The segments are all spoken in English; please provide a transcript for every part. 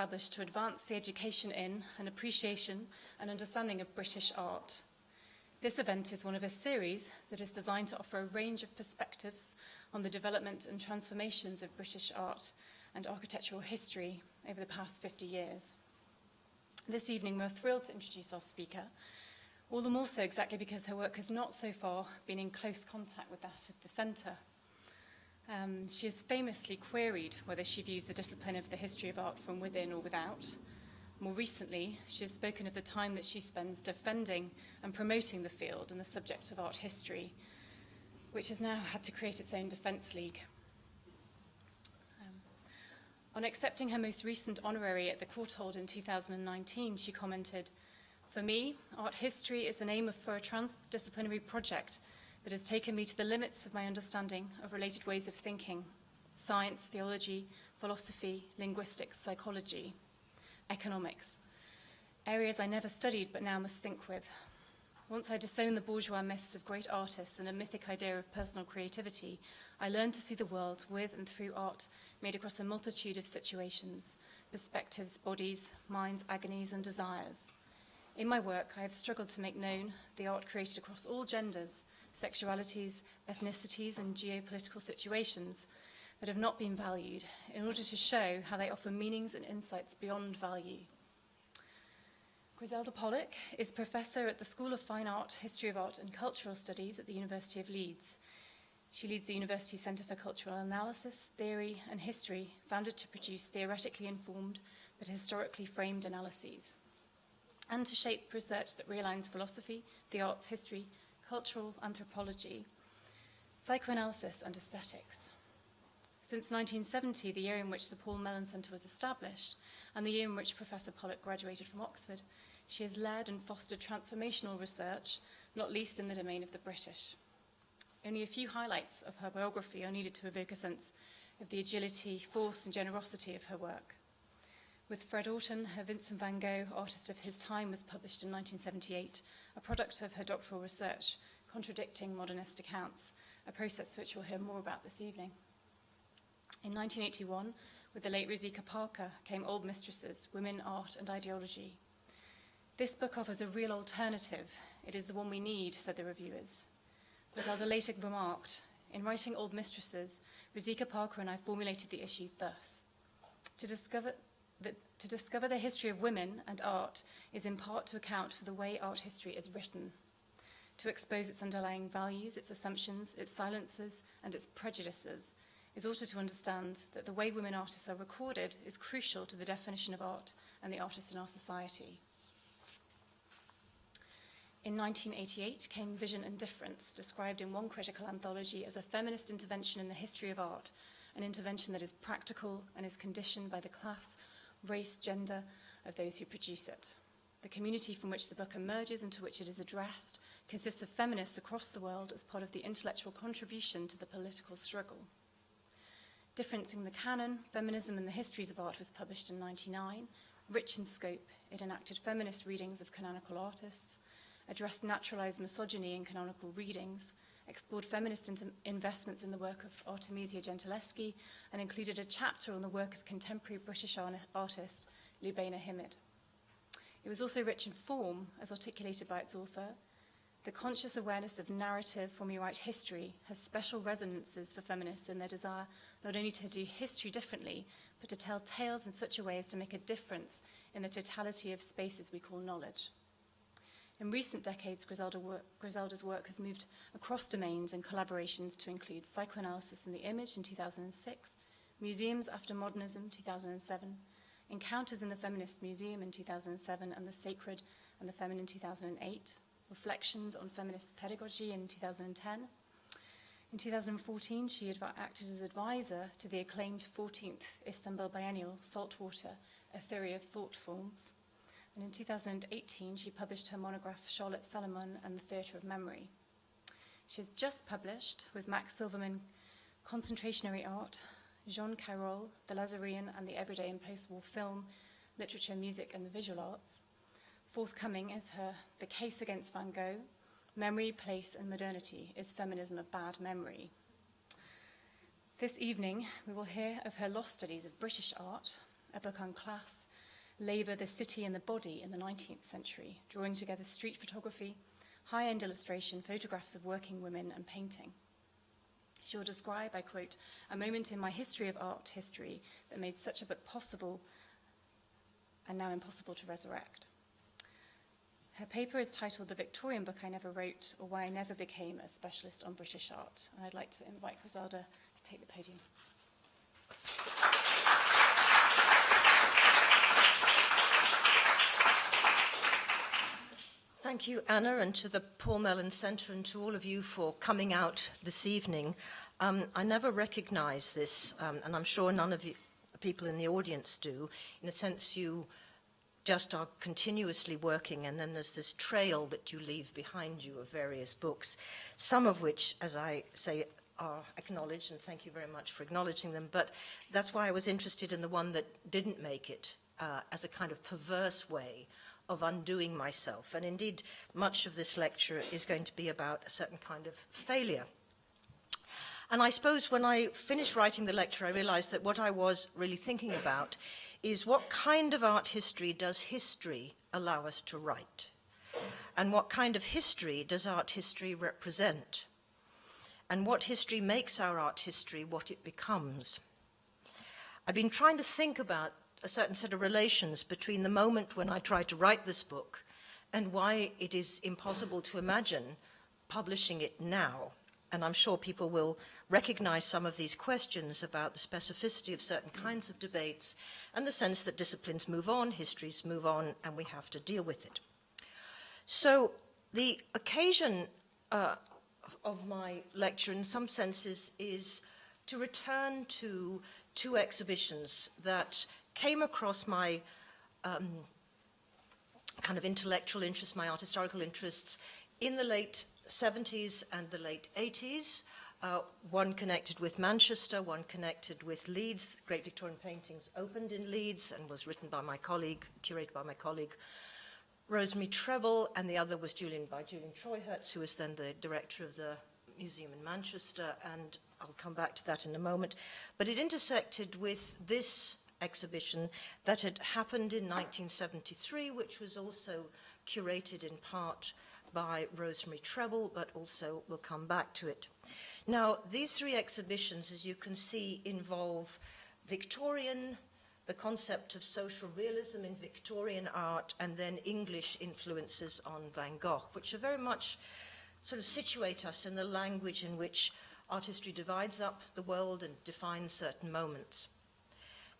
established to advance the education in and appreciation and understanding of British art. This event is one of a series that is designed to offer a range of perspectives on the development and transformations of British art and architectural history over the past 50 years. This evening, we're thrilled to introduce our speaker, all the more so exactly because her work has not so far been in close contact with that of the Centre. She has famously queried whether she views the discipline of the history of art from within or without. More recently, she has spoken of the time that she spends defending and promoting the field and the subject of art history, which has now had to create its own defence league. On accepting her most recent honorary at the Courtauld in 2019, she commented, "For me, art history is the name for a transdisciplinary project that has taken me to the limits of my understanding of related ways of thinking: science, theology, philosophy, linguistics, psychology, economics, areas I never studied but now must think with. Once I disowned the bourgeois myths of great artists and a mythic idea of personal creativity, I learned to see the world with and through art made across a multitude of situations, perspectives, bodies, minds, agonies, and desires. In my work, I have struggled to make known the art created across all genders, sexualities, ethnicities, and geopolitical situations that have not been valued, in order to show how they offer meanings and insights beyond value." Griselda Pollock is Professor at the School of Fine Art, History of Art and Cultural Studies at the University of Leeds. She leads the University Centre for Cultural Analysis, Theory and History, founded to produce theoretically informed but historically framed analyses, and to shape research that realigns philosophy, the arts, history, cultural anthropology, psychoanalysis, and aesthetics. Since 1970, the year in which the Paul Mellon Centre was established, and the year in which Professor Pollock graduated from Oxford, she has led and fostered transformational research, not least in the domain of the British. Only a few highlights of her biography are needed to evoke a sense of the agility, force, and generosity of her work. With Fred Orton, her Vincent van Gogh, artist of his time, was published in 1978, a product of her doctoral research, contradicting modernist accounts, a process which we'll hear more about this evening. In 1981, with the late Rosika Parker, came Old Mistresses, Women, Art and Ideology. "This book offers a real alternative. It is the one we need," said the reviewers. Griselda later remarked, "In writing Old Mistresses, Rosika Parker and I formulated the issue thus: to discover the history of women and art is in part to account for the way art history is written, to expose its underlying values, its assumptions, its silences, and its prejudices is also to understand that the way women artists are recorded is crucial to the definition of art and the artists in our society." In 1988 came Vision and Difference, described in one critical anthology as a feminist intervention in the history of art, an intervention that is practical and is conditioned by the class, race, gender of those who produce it. The community from which the book emerges and to which it is addressed consists of feminists across the world as part of the intellectual contribution to the political struggle. Differencing the Canon, Feminism and the Histories of Art was published in 1999. Rich in scope, it enacted feminist readings of canonical artists, addressed naturalized misogyny in canonical readings, explored feminist investments in the work of Artemisia Gentileschi, and included a chapter on the work of contemporary British artist Lubaina Himid. It was also rich in form, as articulated by its author. The conscious awareness of narrative when we write history has special resonances for feminists in their desire not only to do history differently, but to tell tales in such a way as to make a difference in the totality of spaces we call knowledge. In recent decades, Griselda's work has moved across domains and collaborations to include Psychoanalysis in the Image in 2006, Museums After Modernism 2007, Encounters in the Feminist Museum in 2007, and The Sacred and the Feminine 2008, Reflections on Feminist Pedagogy in 2010. In 2014, she acted as advisor to the acclaimed 14th Istanbul Biennial, Saltwater, A Theory of Thought Forms. And in 2018, she published her monograph, Charlotte Salomon and the Theatre of Memory. She has just published, with Max Silverman, Concentrationary Art, Jean Carroll, The Lazarean and the Everyday in Post-War Film, Literature, Music and the Visual Arts. Forthcoming is her The Case Against Van Gogh, Memory, Place and Modernity, Is Feminism a Bad Memory? This evening, we will hear of her lost studies of British art a book on class, labour, the city and the body in the 19th century, drawing together street photography, high-end illustration, photographs of working women and painting. She will describe, I quote, a moment in my history of art history that made such a book possible and now impossible to resurrect. Her paper is titled The Victorian Book I Never Wrote, or Why I Never Became a Specialist on British Art. And I'd like to invite Griselda to take the podium. Thank you, Anna, and to the Paul Mellon Centre and to all of you for coming out this evening. I never recognise this, and I'm sure none of you people in the audience do. In a sense, you just are continuously working, and then there's this trail that you leave behind you of various books, some of which, as I say, are acknowledged, and thank you very much for acknowledging them, but that's why I was interested in the one that didn't make it as a kind of perverse way of undoing myself. And indeed, much of this lecture is going to be about a certain kind of failure. And I suppose when I finished writing the lecture, I realized that what I was really thinking about is what kind of art history does history allow us to write? And what kind of history does art history represent? And what history makes our art history what it becomes? I've been trying to think about a certain set of relations between the moment when I tried to write this book and why it is impossible to imagine publishing it now. And I'm sure people will recognize some of these questions about the specificity of certain kinds of debates and the sense that disciplines move on, histories move on, and we have to deal with it. So the occasion of my lecture, in some senses, is to return to two exhibitions that came across my kind of intellectual interests, my art historical interests, in the late 70s and the late 80s, one connected with Manchester, one connected with Leeds. Great Victorian Paintings opened in Leeds and was written by my colleague, curated by my colleague, Rosemary Treble, and the other was by Julian Treuherz, who was then the director of the museum in Manchester, and I'll come back to that in a moment. But it intersected with this exhibition that had happened in 1973, which was also curated in part by Rosemary Treble, but also we'll come back to it. Now, these three exhibitions, as you can see, involve Victorian, the concept of social realism in Victorian art, and then English influences on Van Gogh, which are very much sort of situate us in the language in which art history divides up the world and defines certain moments.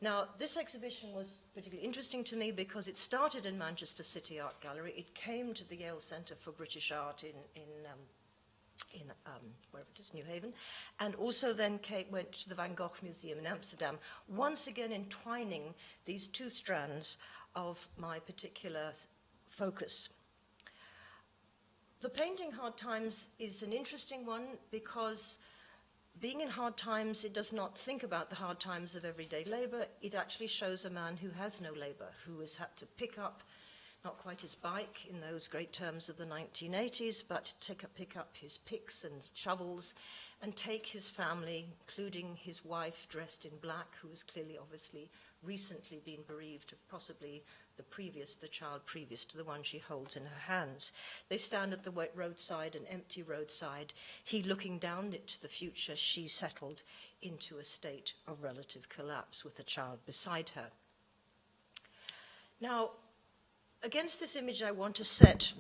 Now, this exhibition was particularly interesting to me because it started in Manchester City Art Gallery. It came to the Yale Centre for British Art in wherever it is, New Haven, and also then went to the Van Gogh Museum in Amsterdam, once again entwining these two strands of my particular focus. The painting Hard Times is an interesting one because being in hard times, it does not think about the hard times of everyday labor. It actually shows a man who has no labor, who has had to pick up, not quite his bike in those great terms of the 1980s, but pick up his picks and shovels and take his family, including his wife dressed in black, who has clearly, obviously, recently been bereaved of possibly the child previous to the one she holds in her hands. They stand at the roadside, an empty roadside, he looking down into the future, she settled into a state of relative collapse with a child beside her. Now, against this image, I want to set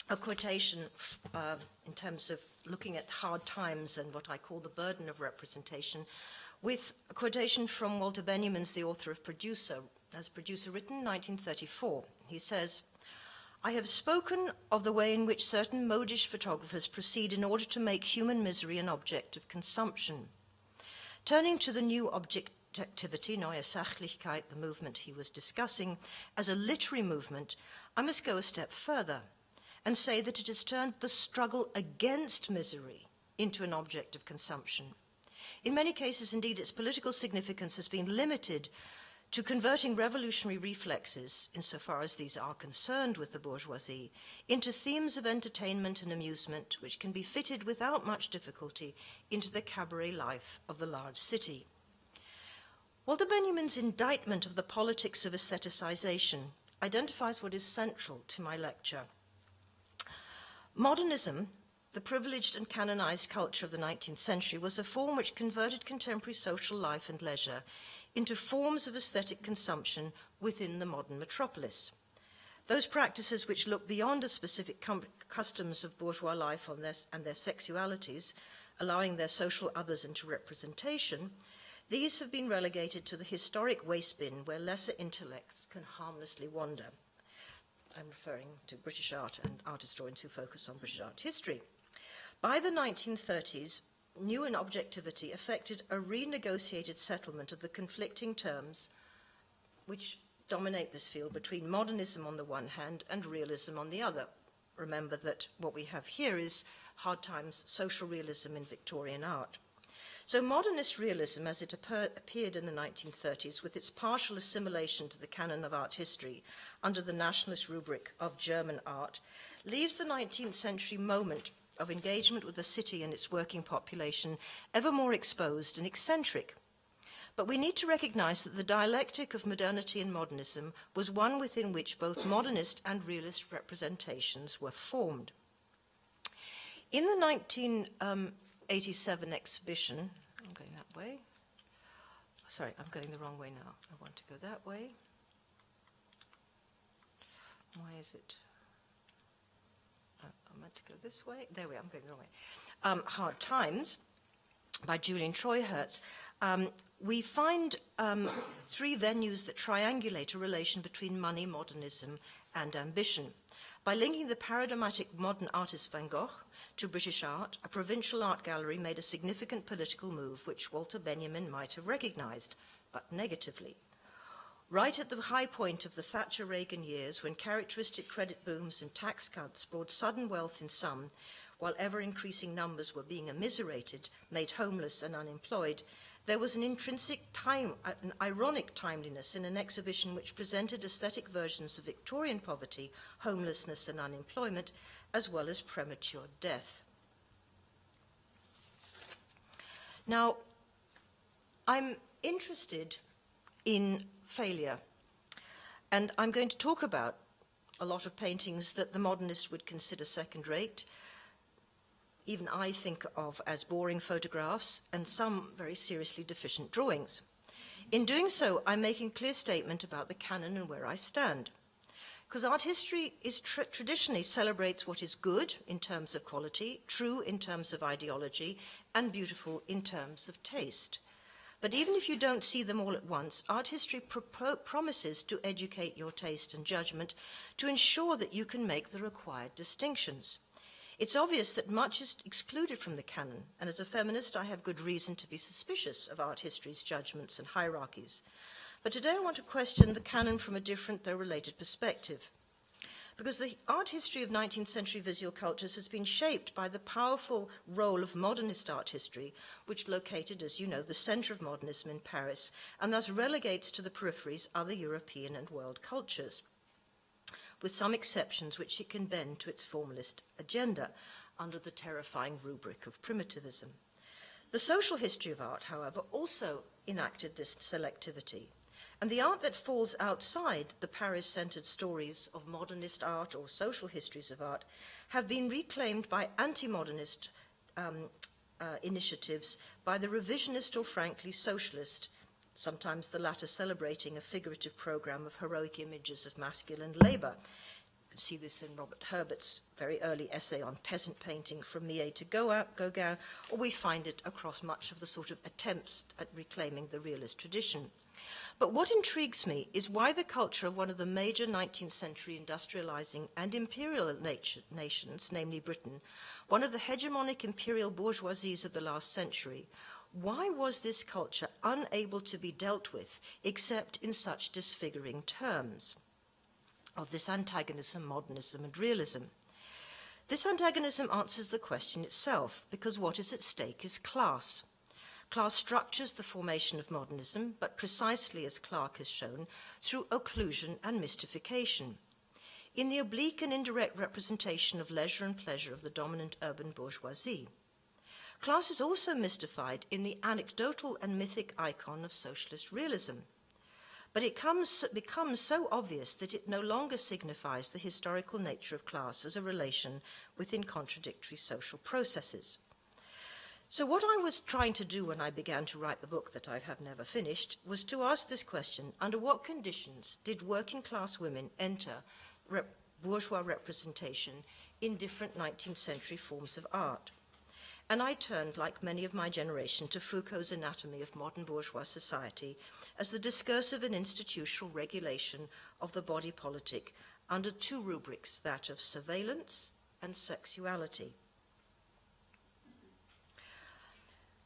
a quotation in terms of looking at hard times and what I call the burden of representation, with a quotation from Walter Benjamin's The Author of Producer, as Producer written, 1934. He says, "I have spoken of the way in which certain modish photographers proceed in order to make human misery an object of consumption. Turning to the new objectivity, Neue Sachlichkeit, the movement he was discussing, as a literary movement, I must go a step further and say that it has turned the struggle against misery into an object of consumption. In many cases, indeed, its political significance has been limited to converting revolutionary reflexes, insofar as these are concerned with the bourgeoisie, into themes of entertainment and amusement which can be fitted without much difficulty into the cabaret life of the large city. Walter Benjamin's indictment of the politics of aestheticization identifies what is central to my lecture. Modernism, the privileged and canonized culture of the 19th century, was a form which converted contemporary social life and leisure into forms of aesthetic consumption within the modern metropolis. Those practices which look beyond the specific customs of bourgeois life and their sexualities, allowing their social others into representation, these have been relegated to the historic waste bin where lesser intellects can harmlessly wander. I'm referring to British art and art historians who focus on British art history. By the 1930s, new and objectivity affected a renegotiated settlement of the conflicting terms which dominate this field between modernism on the one hand and realism on the other. Remember that what we have here is Hard Times' social realism in Victorian art. So modernist realism, as it appeared in the 1930s, with its partial assimilation to the canon of art history under the nationalist rubric of German art, leaves the 19th century moment of engagement with the city and its working population ever more exposed and eccentric. But we need to recognize that the dialectic of modernity and modernism was one within which both modernist and realist representations were formed. In the 1987 exhibition, I'm going that way. Sorry, I'm going the wrong way now. I want to go that way. Why is it? I meant to go this way. There we are, I'm going the wrong way. Hard Times by Julian Treuherz. We find three venues that triangulate a relation between money, modernism, and ambition. By linking the paradigmatic modern artist Van Gogh to British art, a provincial art gallery made a significant political move which Walter Benjamin might have recognized, but negatively. Right at the high point of the Thatcher-Reagan years, when characteristic credit booms and tax cuts brought sudden wealth in some, while ever-increasing numbers were being immiserated, made homeless and unemployed, there was an an ironic timeliness in an exhibition which presented aesthetic versions of Victorian poverty, homelessness and unemployment, as well as premature death. Now, I'm interested in failure, and I'm going to talk about a lot of paintings that the modernists would consider second-rate, even I think of as boring photographs, and some very seriously deficient drawings. In doing so, I'm making a clear statement about the canon and where I stand. Because art history is traditionally celebrates what is good in terms of quality, true in terms of ideology, and beautiful in terms of taste. But even if you don't see them all at once, art history promises to educate your taste and judgment to ensure that you can make the required distinctions. It's obvious that much is excluded from the canon, and as a feminist, I have good reason to be suspicious of art history's judgments and hierarchies. But today I want to question the canon from a different, though related, perspective. Because the art history of 19th century visual cultures has been shaped by the powerful role of modernist art history, which located, as you know, the center of modernism in Paris, and thus relegates to the peripheries other European and world cultures, with some exceptions which it can bend to its formalist agenda under the terrifying rubric of primitivism. The social history of art, however, also enacted this selectivity, and the art that falls outside the Paris-centered stories of modernist art or social histories of art have been reclaimed by anti-modernist initiatives, by the revisionist or frankly socialist, sometimes the latter celebrating a figurative program of heroic images of masculine labor. You can see this in Robert Herbert's very early essay on peasant painting, From Millet to Gauguin, or we find it across much of the sort of attempts at reclaiming the realist tradition. But what intrigues me is why the culture of one of the major 19th century industrializing and imperial nations, namely Britain, one of the hegemonic imperial bourgeoisies of the last century, why was this culture unable to be dealt with except in such disfiguring terms of this antagonism, modernism, and realism? This antagonism answers the question itself, because what is at stake is class. Class structures the formation of modernism, but precisely as Clark has shown, through occlusion and mystification. In the oblique and indirect representation of leisure and pleasure of the dominant urban bourgeoisie. class is also mystified in the anecdotal and mythic icon of socialist realism. But it becomes so obvious that it no longer signifies the historical nature of class as a relation within contradictory social processes. So what I was trying to do when I began to write the book that I have never finished was to ask this question: under what conditions did working class women enter bourgeois representation in different 19th century forms of art? And I turned, like many of my generation, to Foucault's Anatomy of Modern Bourgeois Society as the discursive and institutional regulation of the body politic under two rubrics, that of surveillance and sexuality.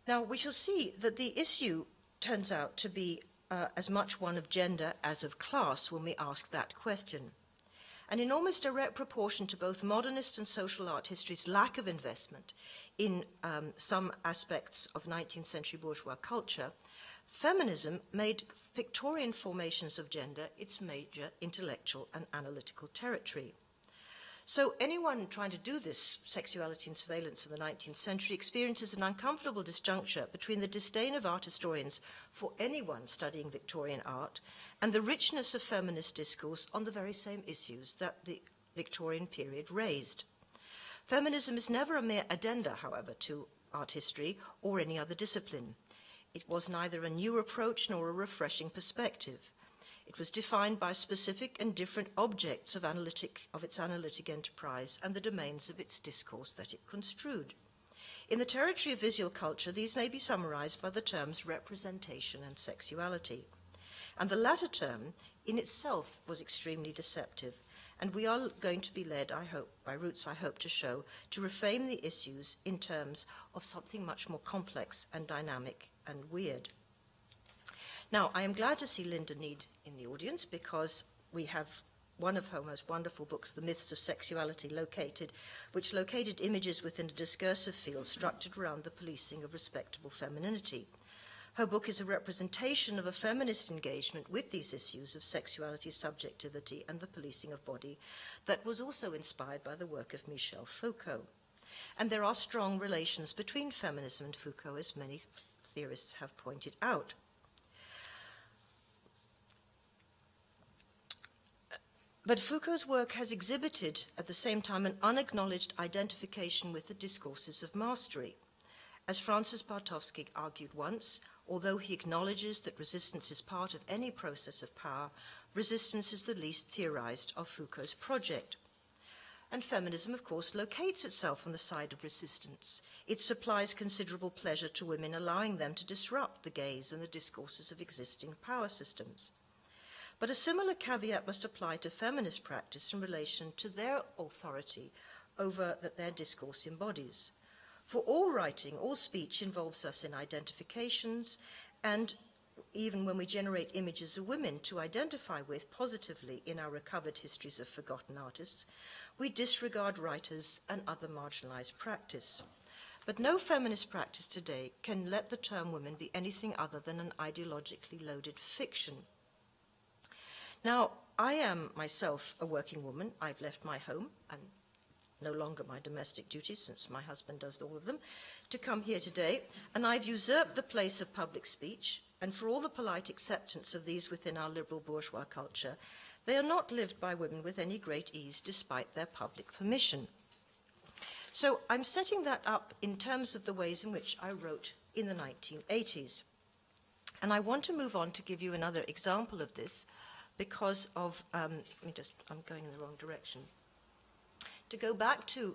Now, we shall see that the issue turns out to be as much one of gender as of class when we ask that question. And in almost direct proportion to both modernist and social art history's lack of investment in some aspects of 19th century bourgeois culture, feminism made Victorian formations of gender its major intellectual and analytical territory. So anyone trying to do this sexuality and surveillance in the 19th century experiences an uncomfortable disjuncture between the disdain of art historians for anyone studying Victorian art and the richness of feminist discourse on the very same issues that the Victorian period raised. Feminism is never a mere addenda, however, to art history or any other discipline. It was neither a new approach nor a refreshing perspective. It was defined by specific and different objects of its analytic enterprise and the domains of its discourse that it construed. In the territory of visual culture, these may be summarized by the terms representation and sexuality. And the latter term in itself was extremely deceptive, and we are going to be led, I hope, by Roots, I hope to show, to reframe the issues in terms of something much more complex and dynamic and weird. Now, I am glad to see Linda Need in the audience because we have one of her most wonderful books, The Myths of Sexuality, which located images within a discursive field structured around the policing of respectable femininity. Her book is a representation of a feminist engagement with these issues of sexuality, subjectivity, and the policing of body that was also inspired by the work of Michel Foucault. And there are strong relations between feminism and Foucault, as many theorists have pointed out. But Foucault's work has exhibited, at the same time, an unacknowledged identification with the discourses of mastery. As Francis Bartowski argued once, although he acknowledges that resistance is part of any process of power, resistance is the least theorized of Foucault's project. And feminism, of course, locates itself on the side of resistance. It supplies considerable pleasure to women, allowing them to disrupt the gaze and the discourses of existing power systems. But a similar caveat must apply to feminist practice in relation to their authority over that their discourse embodies. For all writing, all speech involves us in identifications, and even when we generate images of women to identify with positively in our recovered histories of forgotten artists, we disregard writers and other marginalized practice. But no feminist practice today can let the term women be anything other than an ideologically loaded fiction. Now, I am myself a working woman. I've left my home and no longer my domestic duties, since my husband does all of them, to come here today, and I've usurped the place of public speech, and for all the polite acceptance of these within our liberal bourgeois culture, they are not lived by women with any great ease despite their public permission. So I'm setting that up in terms of the ways in which I wrote in the 1980s. And I want to move on to give you another example of this, because of, I'm going in the wrong direction. To go back to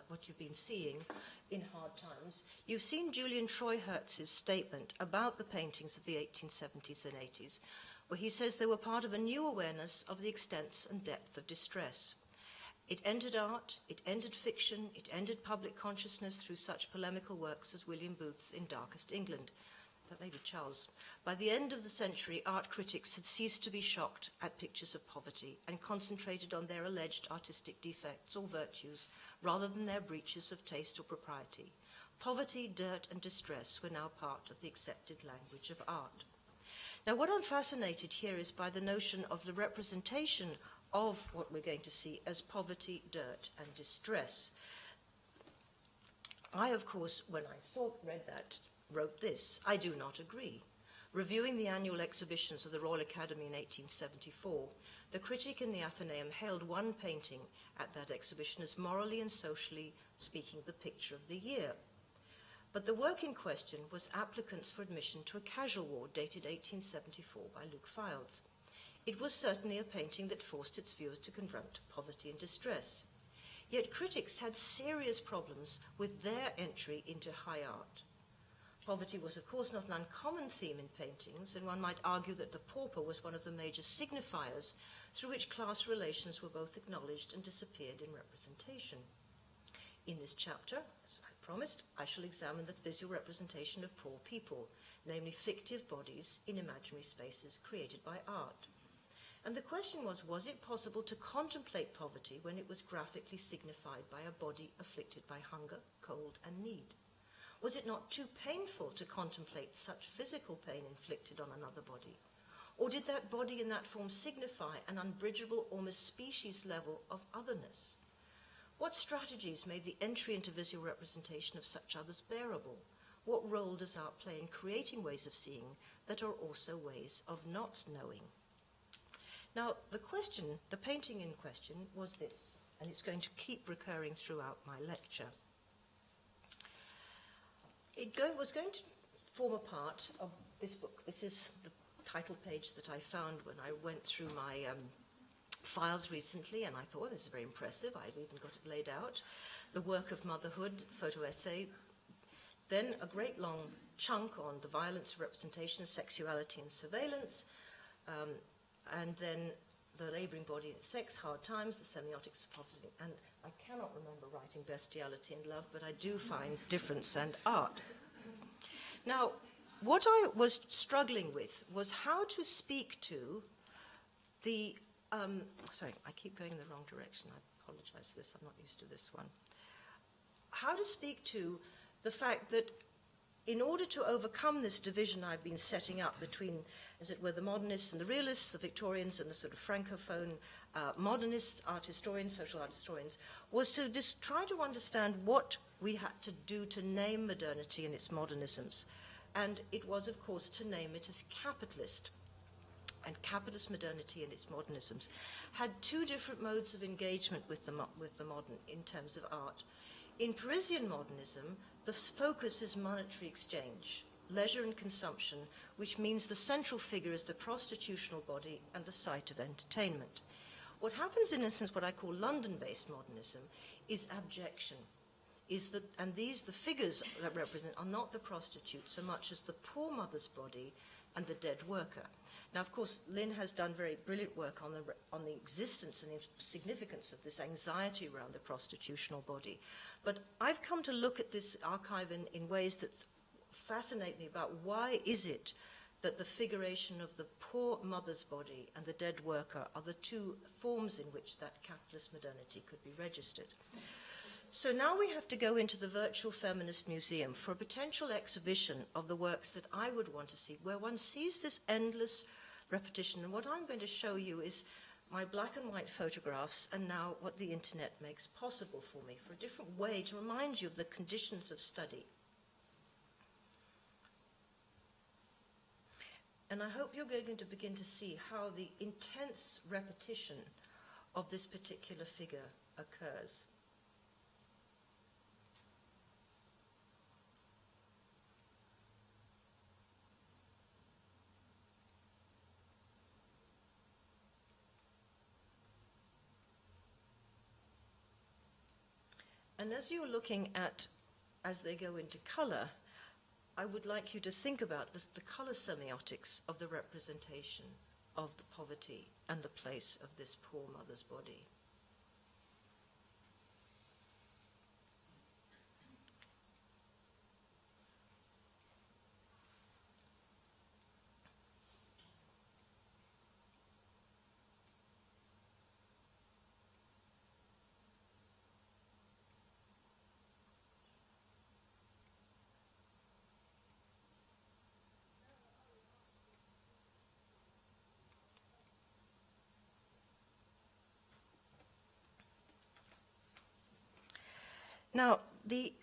what you've been seeing in Hard Times, you've seen Julian Treuhertz's statement about the paintings of the 1870s and 80s, where he says they were part of a new awareness of the extent and depth of distress. It entered art, it entered fiction, it entered public consciousness through such polemical works as William Booth's In Darkest England. But maybe Charles. By the end of the century, art critics had ceased to be shocked at pictures of poverty and concentrated on their alleged artistic defects or virtues rather than their breaches of taste or propriety. Poverty, dirt, and distress were now part of the accepted language of art. Now, what I'm fascinated here is by the notion of the representation of what we're going to see as poverty, dirt, and distress. I, of course, when I read that, wrote this: I do not agree. Reviewing the annual exhibitions of the Royal Academy in 1874, the critic in the Athenaeum hailed one painting at that exhibition as morally and socially speaking the picture of the year. But the work in question was Applicants for Admission to a Casual Ward, dated 1874 by Luke Fildes. It was certainly a painting that forced its viewers to confront poverty and distress. Yet critics had serious problems with their entry into high art. Poverty was, of course, not an uncommon theme in paintings, and one might argue that the pauper was one of the major signifiers through which class relations were both acknowledged and disappeared in representation. In this chapter, as I promised, I shall examine the visual representation of poor people, namely fictive bodies in imaginary spaces created by art. And the question was it possible to contemplate poverty when it was graphically signified by a body afflicted by hunger, cold, and need? Was it not too painful to contemplate such physical pain inflicted on another body? Or did that body in that form signify an unbridgeable, almost species level of otherness? What strategies made the entry into visual representation of such others bearable? What role does art play in creating ways of seeing that are also ways of not knowing? Now, the painting in question was this, and it's going to keep recurring throughout my lecture. It was going to form a part of this book. This is the title page that I found when I went through my files recently, and I thought, this is very impressive. I've even got it laid out. The Work of Motherhood, photo essay. Then a great long chunk on the violence of representation, sexuality and surveillance. And then the labouring body and its sex, hard times, the semiotics of poverty. And I cannot remember writing bestiality and love, but I do find difference and art. Now, what I was struggling with was how to speak to the... sorry, I keep going in the wrong direction. I apologise for this. I'm not used to this one. How to speak to the fact that in order to overcome this division I've been setting up between, as it were, the modernists and the realists, the Victorians and the sort of francophone modernists, art historians, social art historians, was to just try to understand what we had to do to name modernity and its modernisms. And it was, of course, to name it as capitalist. And capitalist modernity and its modernisms had two different modes of engagement with the modern in terms of art. In Parisian modernism, the focus is monetary exchange, leisure and consumption, which means the central figure is the prostitutional body and the site of entertainment. What happens in instance, what I call London-based modernism, is abjection. And the figures that represent are not the prostitute so much as the poor mother's body and the dead worker. Now, of course, Lynn has done very brilliant work on the existence and the significance of this anxiety around the prostitutional body. But I've come to look at this archive in ways that fascinate me about why is it that the figuration of the poor mother's body and the dead worker are the two forms in which that capitalist modernity could be registered. So now we have to go into the Virtual Feminist Museum for a potential exhibition of the works that I would want to see, where one sees this endless repetition. And what I'm going to show you is my black and white photographs and now what the internet makes possible for me, for a different way to remind you of the conditions of study. And I hope you're going to begin to see how the intense repetition of this particular figure occurs. And as you're looking at, as they go into colour, I would like you to think about the colour semiotics of the representation of the poverty and the place of this poor mother's body. Now, the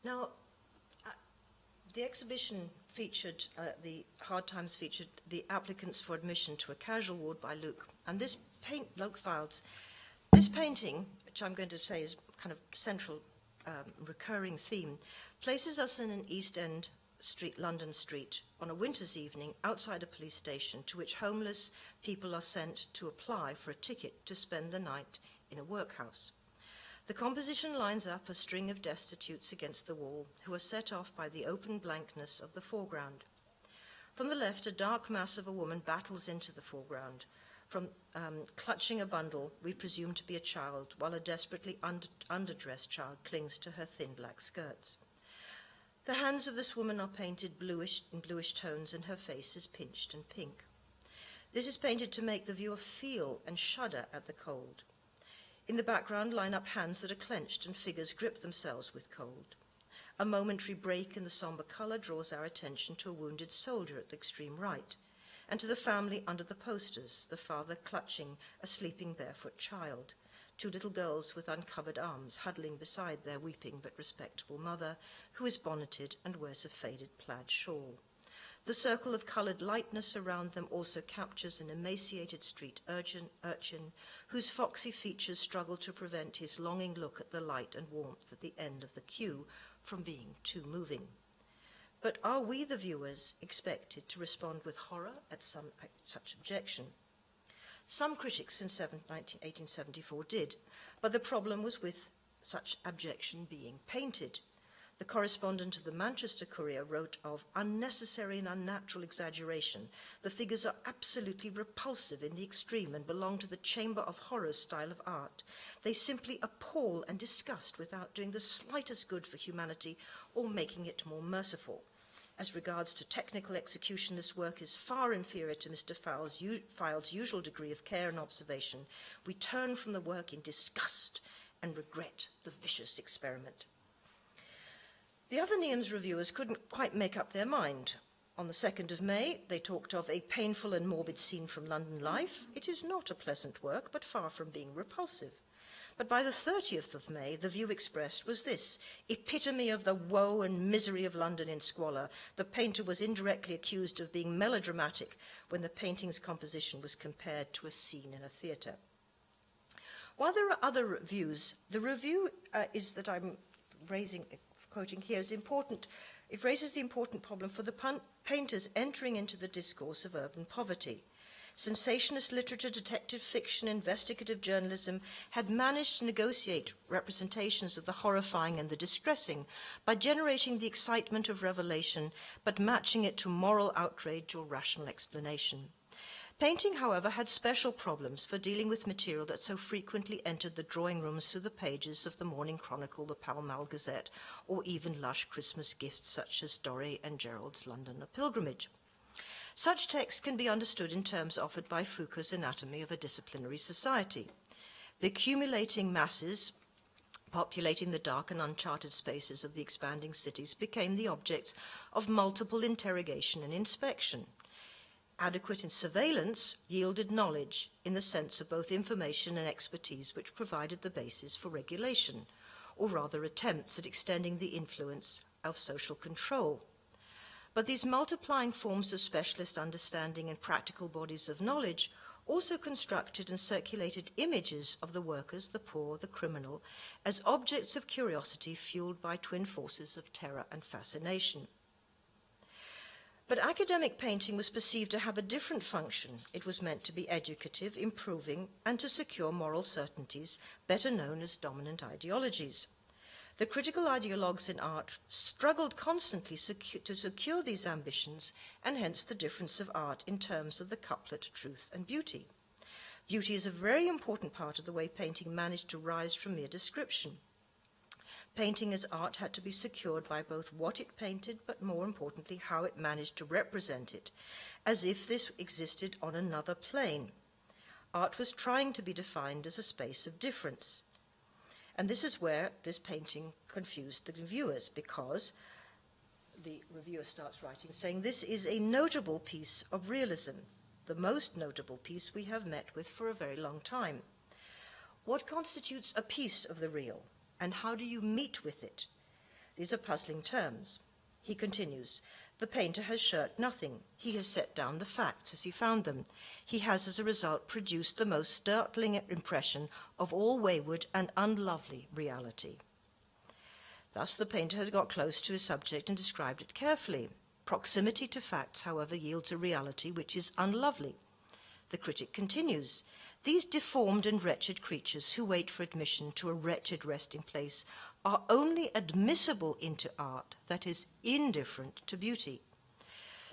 Now, the exhibition featured, the Hard Times featured the applicants for admission to a casual ward by Luke. And this Luke Fildes, this painting, which I'm going to say is kind of central recurring theme, places us in an East End street, London street, on a winter's evening outside a police station to which homeless people are sent to apply for a ticket to spend the night in a workhouse. The composition lines up a string of destitutes against the wall, who are set off by the open blankness of the foreground. From the left, a dark mass of a woman battles into the foreground, from clutching a bundle we presume to be a child, while a desperately underdressed child clings to her thin black skirts. The hands of this woman are painted in bluish tones, and her face is pinched and pink. This is painted to make the viewer feel and shudder at the cold. In the background line up hands that are clenched and figures grip themselves with cold. A momentary break in the somber colour draws our attention to a wounded soldier at the extreme right, and to the family under the posters, the father clutching a sleeping barefoot child, two little girls with uncovered arms huddling beside their weeping but respectable mother, who is bonneted and wears a faded plaid shawl. The circle of coloured lightness around them also captures an emaciated street urchin whose foxy features struggle to prevent his longing look at the light and warmth at the end of the queue from being too moving. But are we, the viewers, expected to respond with horror at such objection? Some critics in 1874 did, but the problem was with such abjection being painted. The correspondent of the Manchester Courier wrote of unnecessary and unnatural exaggeration. The figures are absolutely repulsive in the extreme and belong to the Chamber of Horrors style of art. They simply appall and disgust without doing the slightest good for humanity or making it more merciful. As regards to technical execution, this work is far inferior to Mr. Fildes' usual degree of care and observation. We turn from the work in disgust and regret the vicious experiment. The other Neam's reviewers couldn't quite make up their mind. On the 2nd of May, they talked of a painful and morbid scene from London life. It is not a pleasant work, but far from being repulsive. But by the 30th of May, the view expressed was this: epitome of the woe and misery of London in squalor. The painter was indirectly accused of being melodramatic when the painting's composition was compared to a scene in a theatre. While there are other reviews, the review is that I'm quoting here is important. It raises the important problem for the painters entering into the discourse of urban poverty. Sensationalist literature, detective fiction, investigative journalism had managed to negotiate representations of the horrifying and the distressing by generating the excitement of revelation, but matching it to moral outrage or rational explanation. Painting, however, had special problems for dealing with material that so frequently entered the drawing rooms through the pages of the Morning Chronicle, the Pall Mall Gazette, or even lush Christmas gifts such as Doré and Gerald's London A Pilgrimage. Such texts can be understood in terms offered by Foucault's Anatomy of a Disciplinary Society. The accumulating masses populating the dark and uncharted spaces of the expanding cities became the objects of multiple interrogation and inspection. Adequate surveillance yielded knowledge in the sense of both information and expertise, which provided the basis for regulation, or rather attempts at extending the influence of social control. But these multiplying forms of specialist understanding and practical bodies of knowledge also constructed and circulated images of the workers, the poor, the criminal, as objects of curiosity fueled by twin forces of terror and fascination. But academic painting was perceived to have a different function. It was meant to be educative, improving, and to secure moral certainties, better known as dominant ideologies. The critical ideologues in art struggled constantly to secure these ambitions, and hence the difference of art in terms of the couplet truth and beauty. Beauty is a very important part of the way painting managed to rise from mere description. Painting as art had to be secured by both what it painted, but more importantly, how it managed to represent it, as if this existed on another plane. Art was trying to be defined as a space of difference. And this is where this painting confused the reviewers, because the reviewer starts writing, saying, "This is a notable piece of realism, the most notable piece we have met with for a very long time. What constitutes a piece of the real? And how do you meet with it? These are puzzling terms. He continues, the painter has shirked nothing. He has set down the facts as he found them. He has, as a result, produced the most startling impression of all wayward and unlovely reality. Thus, the painter has got close to his subject and described it carefully. Proximity to facts, however, yields a reality which is unlovely. The critic continues, these deformed and wretched creatures who wait for admission to a wretched resting place are only admissible into art that is indifferent to beauty.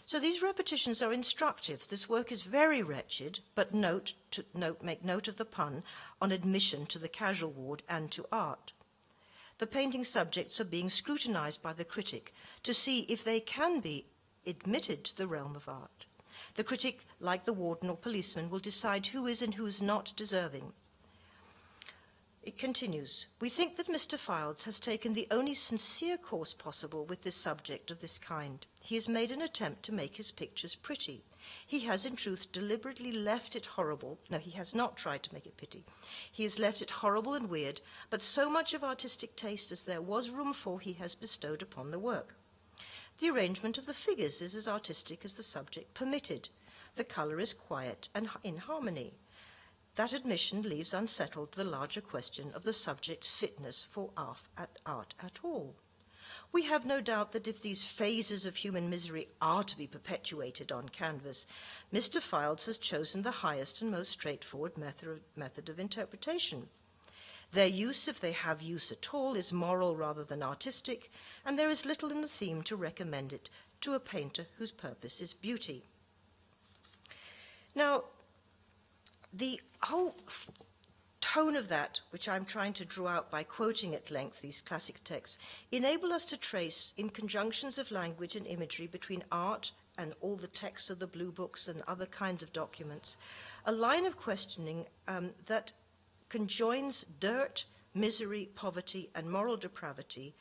So these repetitions are instructive. This work is very wretched, but make note of the pun on admission to the casual ward and to art. The painting subjects are being scrutinized by the critic to see if they can be admitted to the realm of art. The critic, like the warden or policeman, will decide who is and who is not deserving. It continues, we think that Mr. Fildes has taken the only sincere course possible with this subject of this kind. He has made an attempt to make his pictures pretty. He has, in truth, deliberately left it horrible. No, he has not tried to make it pretty. He has left it horrible and weird, but so much of artistic taste as there was room for he has bestowed upon the work. The arrangement of the figures is as artistic as the subject permitted. The colour is quiet and in harmony. That admission leaves unsettled the larger question of the subject's fitness for art at all. We have no doubt that if these phases of human misery are to be perpetuated on canvas, Mr. Fildes has chosen the highest and most straightforward method of interpretation. Their use, if they have use at all, is moral rather than artistic, and there is little in the theme to recommend it to a painter whose purpose is beauty. Now, the whole tone of that, which I'm trying to draw out by quoting at length these classic texts, enable us to trace, in conjunctions of language and imagery between art and all the texts of the blue books and other kinds of documents, a line of questioning that conjoins dirt, misery, poverty, and moral depravity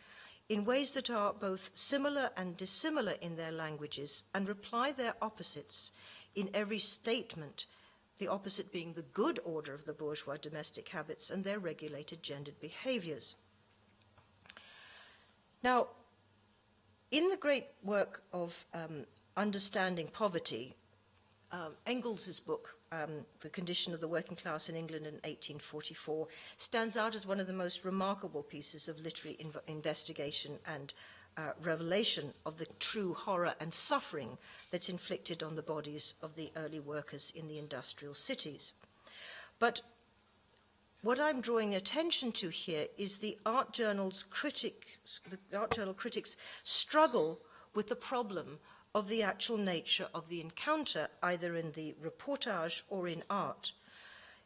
in ways that are both similar and dissimilar in their languages and reply their opposites in every statement, the opposite being the good order of the bourgeois domestic habits and their regulated gendered behaviors. Now, in the great work of understanding poverty, Engels's book, The Condition of the Working Class in England in 1844, stands out as one of the most remarkable pieces of literary investigation and revelation of the true horror and suffering that's inflicted on the bodies of the early workers in the industrial cities. But what I'm drawing attention to here is the art journal critics' struggle with the problem of the actual nature of the encounter, either in the reportage or in art.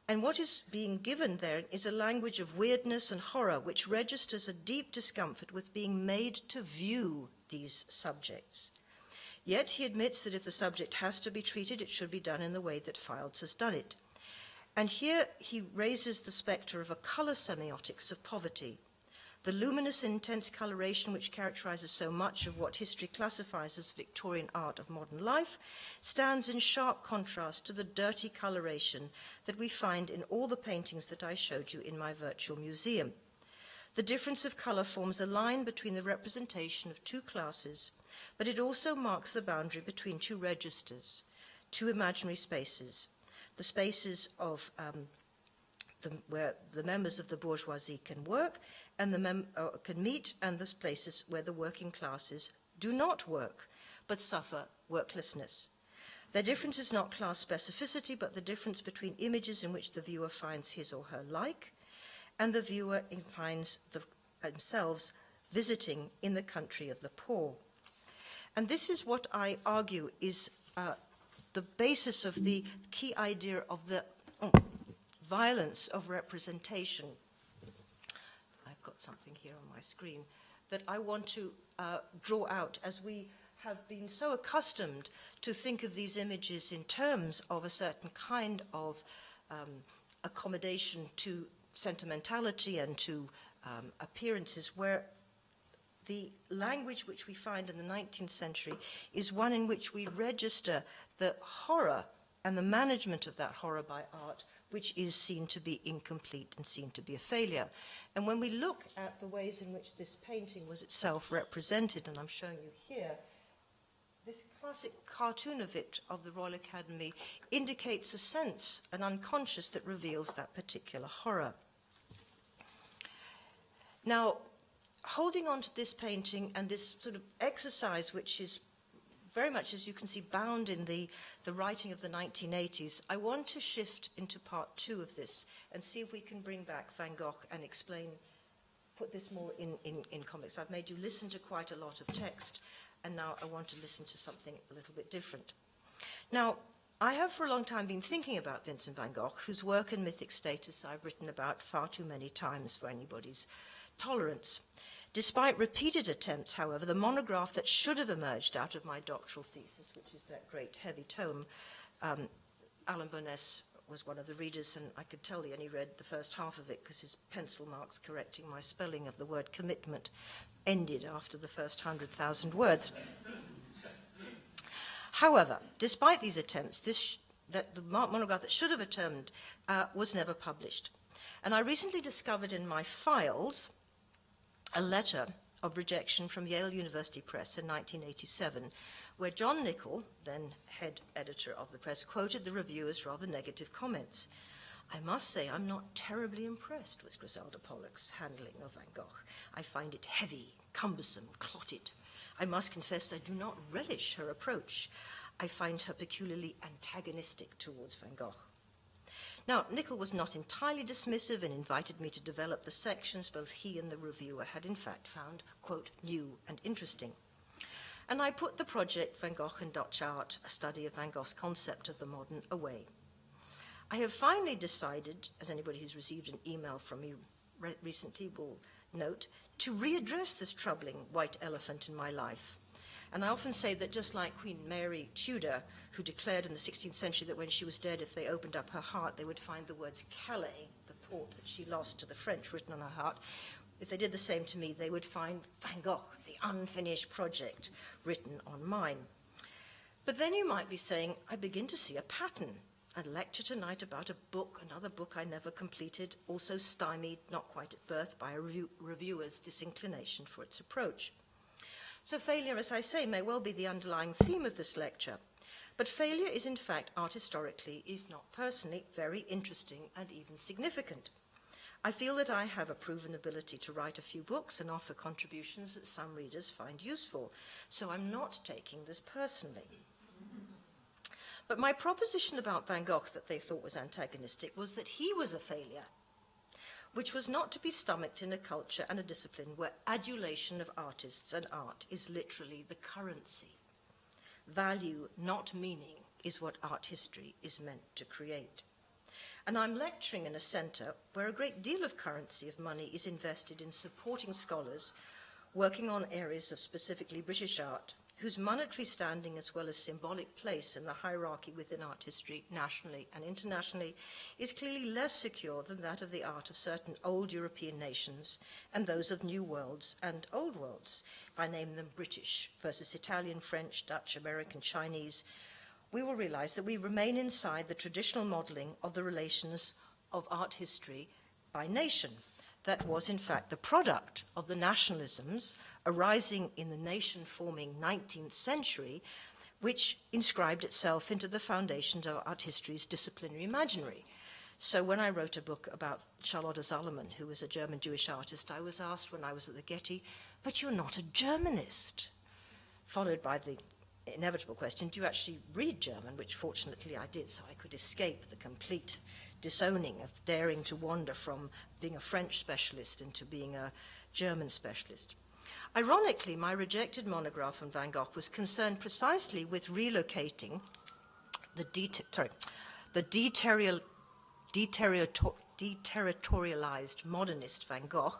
And what is being given there is a language of weirdness and horror which registers a deep discomfort with being made to view these subjects. Yet he admits that if the subject has to be treated, it should be done in the way that Fildes has done it. And here he raises the spectre of a colour semiotics of poverty. The luminous, intense coloration which characterizes so much of what history classifies as Victorian art of modern life stands in sharp contrast to the dirty coloration that we find in all the paintings that I showed you in my virtual museum. The difference of color forms a line between the representation of two classes, but it also marks the boundary between two registers, two imaginary spaces, the spaces of where the members of the bourgeoisie can work and can meet, and the places where the working classes do not work, but suffer worklessness. Their difference is not class specificity, but the difference between images in which the viewer finds his or her like, and the viewer finds themselves visiting in the country of the poor. And this is what I argue is the basis of the key idea of the violence of representation. I've got something here on my screen that I want to draw out, as we have been so accustomed to think of these images in terms of a certain kind of accommodation to sentimentality and to appearances, where the language which we find in the 19th century is one in which we register the horror and the management of that horror by art, which is seen to be incomplete and seen to be a failure. And when we look at the ways in which this painting was itself represented, and I'm showing you here, this classic cartoon of it, of the Royal Academy, indicates a sense, an unconscious, that reveals that particular horror. Now, holding on to this painting and this sort of exercise, which is very much, as you can see, bound in the writing of the 1980s, I want to shift into part 2 of this and see if we can bring back Van Gogh and explain, put this more in comics. I've made you listen to quite a lot of text, and now I want to listen to something a little bit different. Now, I have for a long time been thinking about Vincent van Gogh, whose work and mythic status I've written about far too many times for anybody's tolerance. Despite repeated attempts, however, the monograph that should have emerged out of my doctoral thesis, which is that great heavy tome, Alan Bowness was one of the readers, and I could tell he only read the first half of it because his pencil marks correcting my spelling of the word commitment ended after the first 100,000 words. However, despite these attempts, the monograph that should have returned was never published. And I recently discovered in my files a letter of rejection from Yale University Press in 1987, where John Nichol, then head editor of the press, quoted the reviewer's rather negative comments. I must say I'm not terribly impressed with Griselda Pollock's handling of Van Gogh. I find it heavy, cumbersome, clotted. I must confess I do not relish her approach. I find her peculiarly antagonistic towards Van Gogh. Now, Nichol was not entirely dismissive and invited me to develop the sections both he and the reviewer had in fact found, quote, new and interesting. And I put the project Van Gogh and Dutch Art, a study of Van Gogh's concept of the modern, away. I have finally decided, as anybody who's received an email from me recently will note, to readdress this troubling white elephant in my life. And I often say that just like Queen Mary Tudor, who declared in the 16th century that when she was dead, if they opened up her heart, they would find the words Calais, the port that she lost to the French, written on her heart. If they did the same to me, they would find Van Gogh, the unfinished project, written on mine. But then you might be saying, I begin to see a pattern. A lecture tonight about a book, another book I never completed, also stymied, not quite at birth, by a reviewer's disinclination for its approach. So failure, as I say, may well be the underlying theme of this lecture. But failure is in fact art historically, if not personally, very interesting and even significant. I feel that I have a proven ability to write a few books and offer contributions that some readers find useful. So I'm not taking this personally. But my proposition about Van Gogh that they thought was antagonistic was that he was a failure, which was not to be stomached in a culture and a discipline where adulation of artists and art is literally the currency. Value, not meaning, is what art history is meant to create. And I'm lecturing in a centre where a great deal of currency of money is invested in supporting scholars working on areas of specifically British art, whose monetary standing as well as symbolic place in the hierarchy within art history, nationally and internationally, is clearly less secure than that of the art of certain old European nations and those of new worlds and old worlds, if I name them British versus Italian, French, Dutch, American, Chinese. We will realize that we remain inside the traditional modeling of the relations of art history by nation. That was, in fact, the product of the nationalisms arising in the nation-forming 19th century, which inscribed itself into the foundations of art history's disciplinary imaginary. So when I wrote a book about Charlotte Salomon, who was a German Jewish artist, I was asked when I was at the Getty, but you're not a Germanist, followed by the inevitable question, do you actually read German, which fortunately I did, so I could escape the complete disowning of daring to wander from being a French specialist into being a German specialist. Ironically, my rejected monograph on Van Gogh was concerned precisely with relocating the deterritorialized modernist Van Gogh,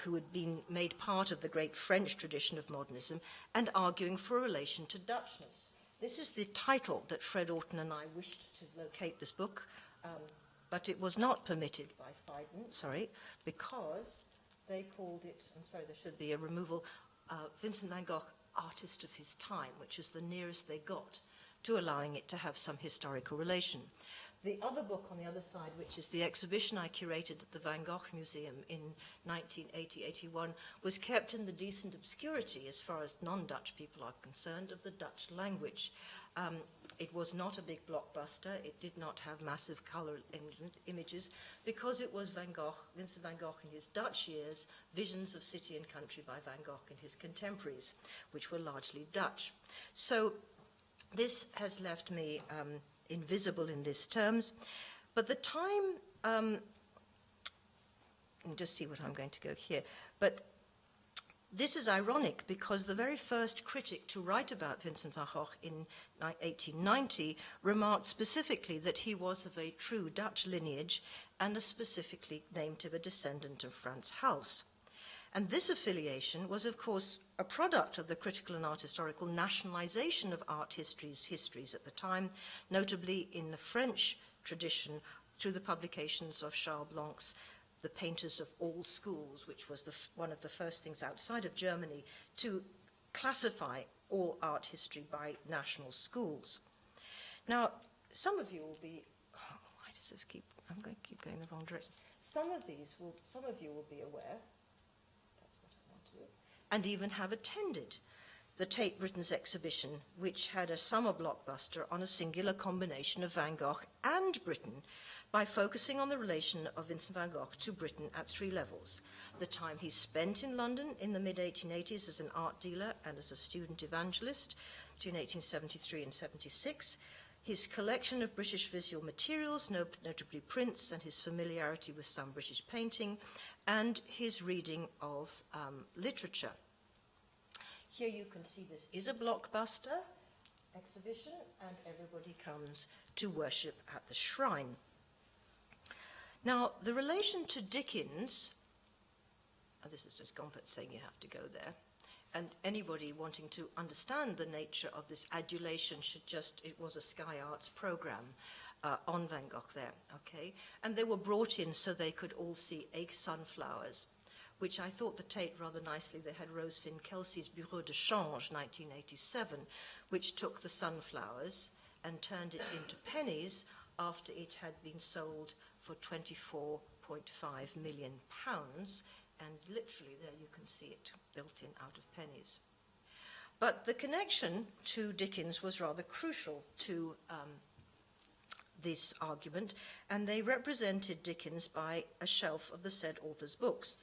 who had been made part of the great French tradition of modernism, and arguing for a relation to Dutchness. This is the title that Fred Orton and I wished to locate this book, but it was not permitted by Phaidon, because they called it, there should be a removal, Vincent van Gogh, artist of his time, which is the nearest they got to allowing it to have some historical relation. The other book on the other side, which is the exhibition I curated at the Van Gogh Museum in 1980-81, was kept in the decent obscurity, as far as non-Dutch people are concerned, of the Dutch language. It was not a big blockbuster. It did not have massive color images, because it was Van Gogh, Vincent van Gogh in his Dutch years, visions of city and country by Van Gogh and his contemporaries, which were largely Dutch. So this has left me invisible in these terms. But the time, just see what I'm going to go here, but this is ironic, because the very first critic to write about Vincent van Gogh in 1890 remarked specifically that he was of a true Dutch lineage, and specifically named him a descendant of Frans Hals. And this affiliation was, of course, a product of the critical and art historical nationalization of art histories at the time, notably in the French tradition through the publications of Charles Blanc's The Painters of All Schools, which was one of the first things outside of Germany to classify all art history by national schools. Now, some of you will be, why does this I'm going to keep going the wrong direction. Some of you will be aware, that's what I want to do, and even have attended the Tate Britain's exhibition, which had a summer blockbuster on a singular combination of Van Gogh and Britain, by focusing on the relation of Vincent van Gogh to Britain at 3 levels: the time he spent in London in the mid-1880s as an art dealer and as a student evangelist between 1873 and 76, his collection of British visual materials, notably prints, and his familiarity with some British painting, and his reading of literature. Here you can see this is a blockbuster exhibition, and everybody comes to worship at the shrine. Now, the relation to Dickens, this is just Gompert saying you have to go there, and anybody wanting to understand the nature of this adulation it was a Sky Arts program on Van Gogh there, okay? And they were brought in so they could all see egg sunflowers, which I thought the Tate rather nicely. They had Rose Finn Kelsey's Bureau de Change, 1987, which took the sunflowers and turned it into pennies after it had been sold for £24.5 million, and literally there you can see it built in out of pennies. But the connection to Dickens was rather crucial to this argument, and they represented Dickens by a shelf of the said author's books.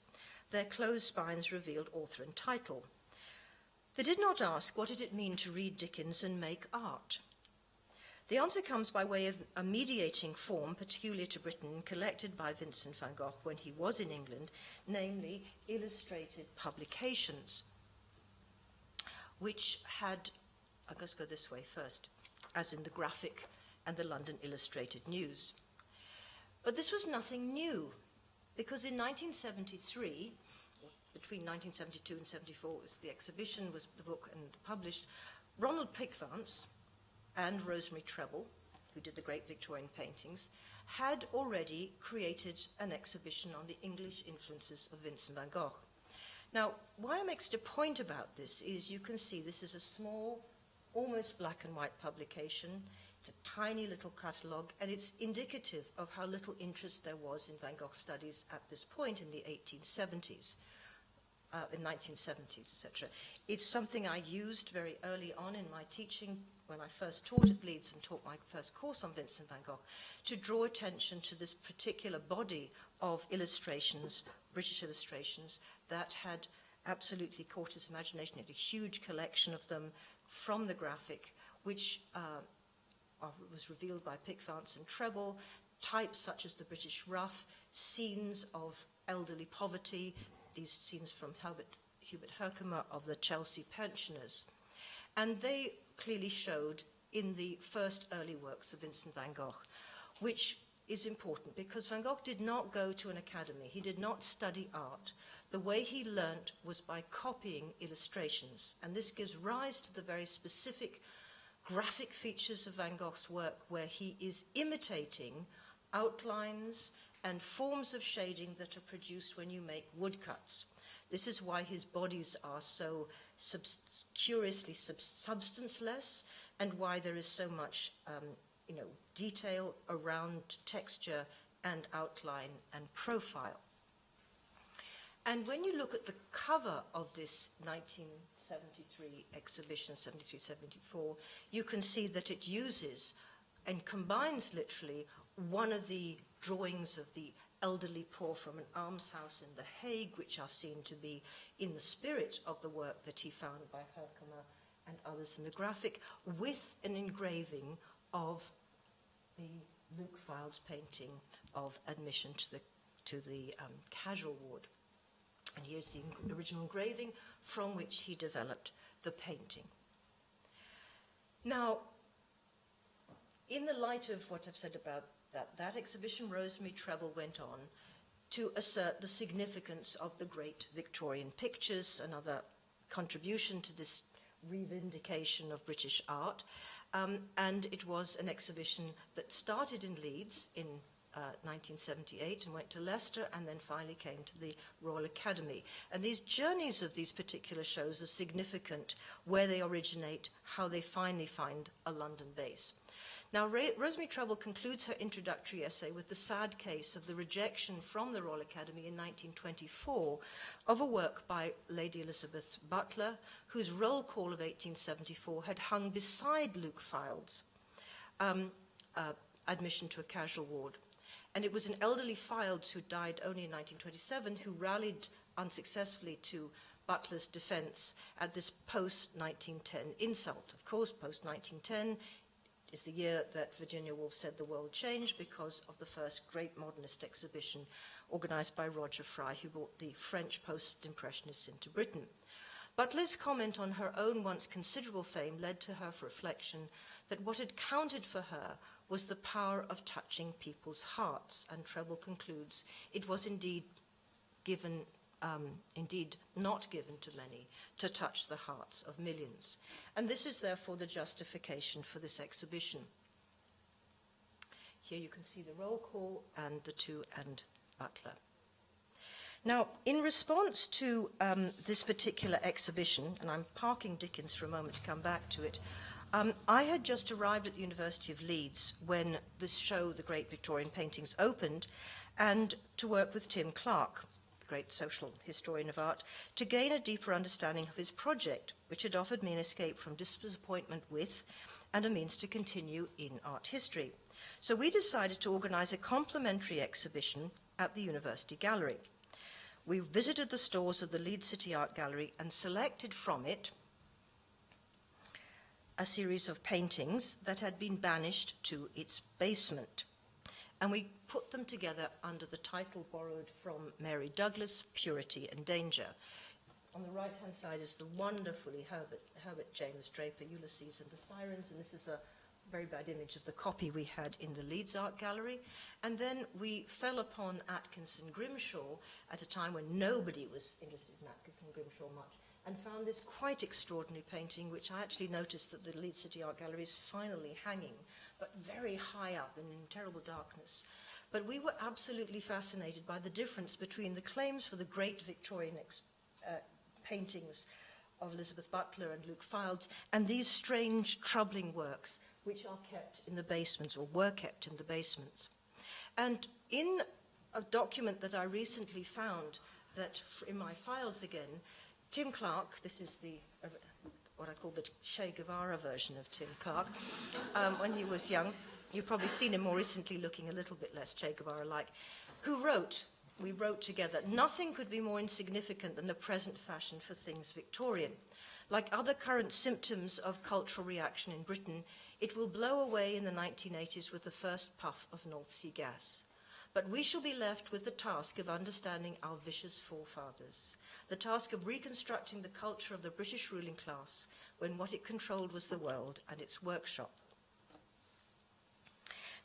Their closed spines revealed author and title. They did not ask what did it mean to read Dickens and make art. The answer comes by way of a mediating form peculiar to Britain, collected by Vincent van Gogh when he was in England, namely illustrated publications, which had, I'll just go this way first, as in the Graphic and the London Illustrated News. But this was nothing new, because in 1973, between 1972 and 74, was the exhibition, was the book and published, Ronald Pickthance and Rosemary Treble, who did the great Victorian paintings, had already created an exhibition on the English influences of Vincent van Gogh. Now, why I make such a point about this is you can see this is a small, almost black and white publication. It's a tiny little catalogue, and it's indicative of how little interest there was in Van Gogh studies at this point in the 1870s. In 1970s, etc. It's something I used very early on in my teaching when I first taught at Leeds and taught my first course on Vincent van Gogh, to draw attention to this particular body of illustrations, British illustrations, that had absolutely caught his imagination. He had a huge collection of them from the Graphic, which was revealed by Pickthance and Treble, types such as the British Rough, scenes of elderly poverty, these scenes from Hubert Herkomer of the Chelsea pensioners. And they clearly showed in the first early works of Vincent van Gogh, which is important because Van Gogh did not go to an academy. He did not study art. The way he learnt was by copying illustrations. And this gives rise to the very specific graphic features of Van Gogh's work, where he is imitating outlines and forms of shading that are produced when you make woodcuts. This is why his bodies are so curiously substanceless, and why there is so much detail around texture and outline and profile. And when you look at the cover of this 1973 exhibition, 73-74, you can see that it uses and combines literally one of the drawings of the elderly poor from an almshouse in The Hague, which are seen to be in the spirit of the work that he found by Herkomer and others in the graphic, with an engraving of the Luke Fildes painting of Admission to the casual ward. And here's the original engraving from which he developed the painting. Now, in the light of what I've said about that exhibition, Rosemary Treble went on to assert the significance of the great Victorian pictures, another contribution to this revindication of British art. And it was an exhibition that started in Leeds in 1978 and went to Leicester and then finally came to the Royal Academy. And these journeys of these particular shows are significant, where they originate, how they finally find a London base. Now, Rosemary Treble concludes her introductory essay with the sad case of the rejection from the Royal Academy in 1924 of a work by Lady Elizabeth Butler, whose roll call of 1874 had hung beside Luke Fildes' Admission to a Casual Ward. And it was an elderly Fildes who died only in 1927 who rallied unsuccessfully to Butler's defense at this post-1910 insult. Of course, post-1910 is the year that Virginia Woolf said the world changed because of the first great modernist exhibition organized by Roger Fry, who brought the French post-impressionists into Britain. Butler's comment on her own once considerable fame led to her reflection that what had counted for her was the power of touching people's hearts, and Treble concludes it was indeed not given to many to touch the hearts of millions. And this is therefore the justification for this exhibition. Here you can see the roll call and the two and Butler. Now, in response to this particular exhibition, and I'm parking Dickens for a moment to come back to it, I had just arrived at the University of Leeds when this show, The Great Victorian Paintings, opened, and to work with Tim Clark, the great social historian of art, to gain a deeper understanding of his project, which had offered me an escape from disappointment with and a means to continue in art history. So we decided to organize a complementary exhibition at the University Gallery. We visited the stores of the Leeds City Art Gallery and selected from it a series of paintings that had been banished to its basement. And we put them together under the title borrowed from Mary Douglas, Purity and Danger. On the right-hand side is the wonderfully Herbert James Draper, Ulysses and the Sirens, and this is a very bad image of the copy we had in the Leeds Art Gallery. And then we fell upon Atkinson Grimshaw at a time when nobody was interested in Atkinson Grimshaw much, and found this quite extraordinary painting, which I actually noticed that the Leeds City Art Gallery is finally hanging, but very high up and in terrible darkness. But we were absolutely fascinated by the difference between the claims for the great Victorian paintings of Elizabeth Butler and Luke Fildes and these strange, troubling works which are kept in the basements, or were kept in the basements. And in a document that I recently found, that in my files again, Tim Clark, this is the what I call the Che Guevara version of Tim Clark, when he was young. You've probably seen him more recently looking a little bit less Che Guevara-like, who wrote, we wrote together, "Nothing could be more insignificant than the present fashion for things Victorian. Like other current symptoms of cultural reaction in Britain, it will blow away in the 1980s with the first puff of North Sea gas. But we shall be left with the task of understanding our vicious forefathers, the task of reconstructing the culture of the British ruling class when what it controlled was the world and its workshop."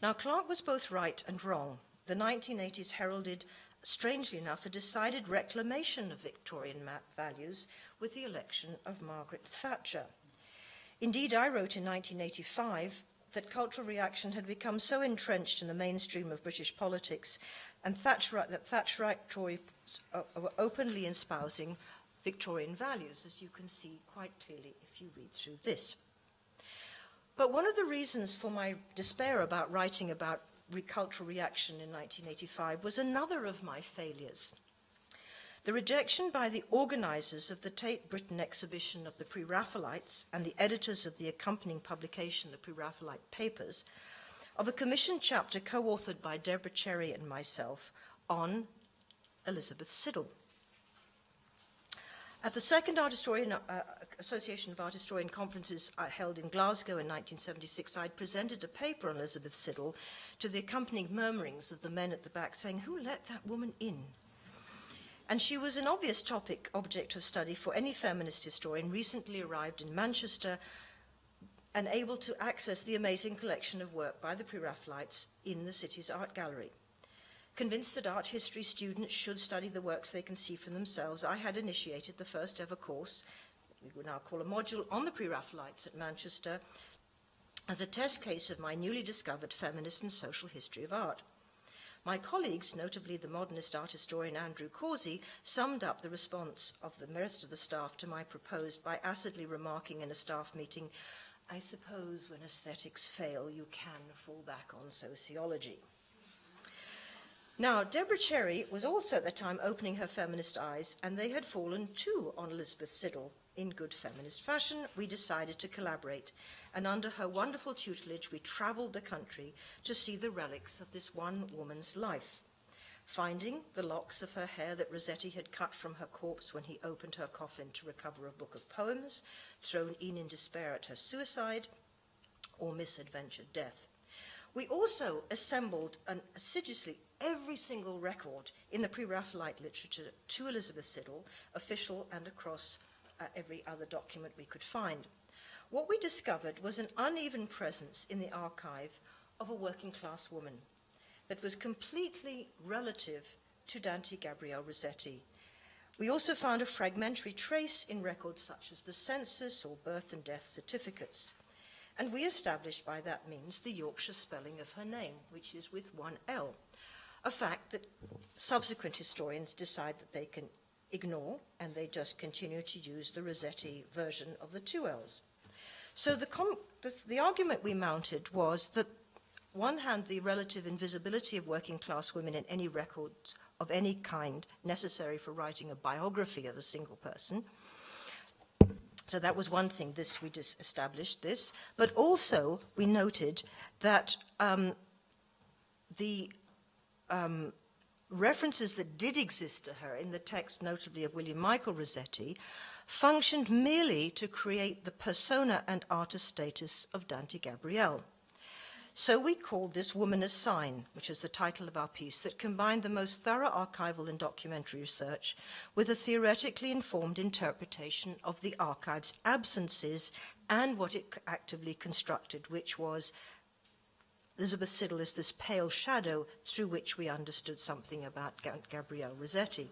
Now, Clark was both right and wrong. The 1980s heralded, strangely enough, a decided reclamation of Victorian values with the election of Margaret Thatcher. Indeed, I wrote in 1985 that cultural reaction had become so entrenched in the mainstream of British politics and that Thatcherite Tories were openly espousing Victorian values, as you can see quite clearly if you read through this. But one of the reasons for my despair about writing about cultural reaction in 1985 was another of my failures. The rejection by the organisers of the Tate Britain exhibition of the Pre-Raphaelites and the editors of the accompanying publication, the Pre-Raphaelite Papers, of a commissioned chapter co-authored by Deborah Cherry and myself on Elizabeth Siddal. At the second Association of Art Historian conferences held in Glasgow in 1976, I'd presented a paper on Elizabeth Siddal to the accompanying murmurings of the men at the back saying, "Who let that woman in?" And she was an obvious object of study for any feminist historian recently arrived in Manchester and able to access the amazing collection of work by the Pre-Raphaelites in the city's art gallery. Convinced that art history students should study the works they can see for themselves, I had initiated the first ever course, we would now call a module, on the Pre-Raphaelites at Manchester as a test case of my newly discovered feminist and social history of art. My colleagues, notably the modernist art historian Andrew Causey, summed up the response of the rest of the staff to my proposed by acidly remarking in a staff meeting, "I suppose when aesthetics fail, you can fall back on sociology." Now, Deborah Cherry was also at the time opening her feminist eyes, and they had fallen too on Elizabeth Siddal. In good feminist fashion, we decided to collaborate, and under her wonderful tutelage, we travelled the country to see the relics of this one woman's life, finding the locks of her hair that Rossetti had cut from her corpse when he opened her coffin to recover a book of poems, thrown in despair at her suicide or misadventured death. We also assembled assiduously every single record in the Pre-Raphaelite literature to Elizabeth Siddal, official and across every other document we could find. What we discovered was an uneven presence in the archive of a working-class woman that was completely relative to Dante Gabriel Rossetti. We also found a fragmentary trace in records such as the census or birth and death certificates. And we established by that means the Yorkshire spelling of her name, which is with one L, a fact that subsequent historians decide that they can ignore, and they just continue to use the Rossetti version of the two L's. So the argument we mounted was that, one hand, the relative invisibility of working-class women in any records of any kind necessary for writing a biography of a single person. So that was one thing, we just established this. But also, we noted that the references that did exist to her in the text, notably of William Michael Rossetti, functioned merely to create the persona and artist status of Dante Gabriel. So we called this Woman as Sign, which is the title of our piece, that combined the most thorough archival and documentary research with a theoretically informed interpretation of the archive's absences and what it actively constructed, which was Elizabeth Siddal is this pale shadow through which we understood something about Gabriel Rossetti.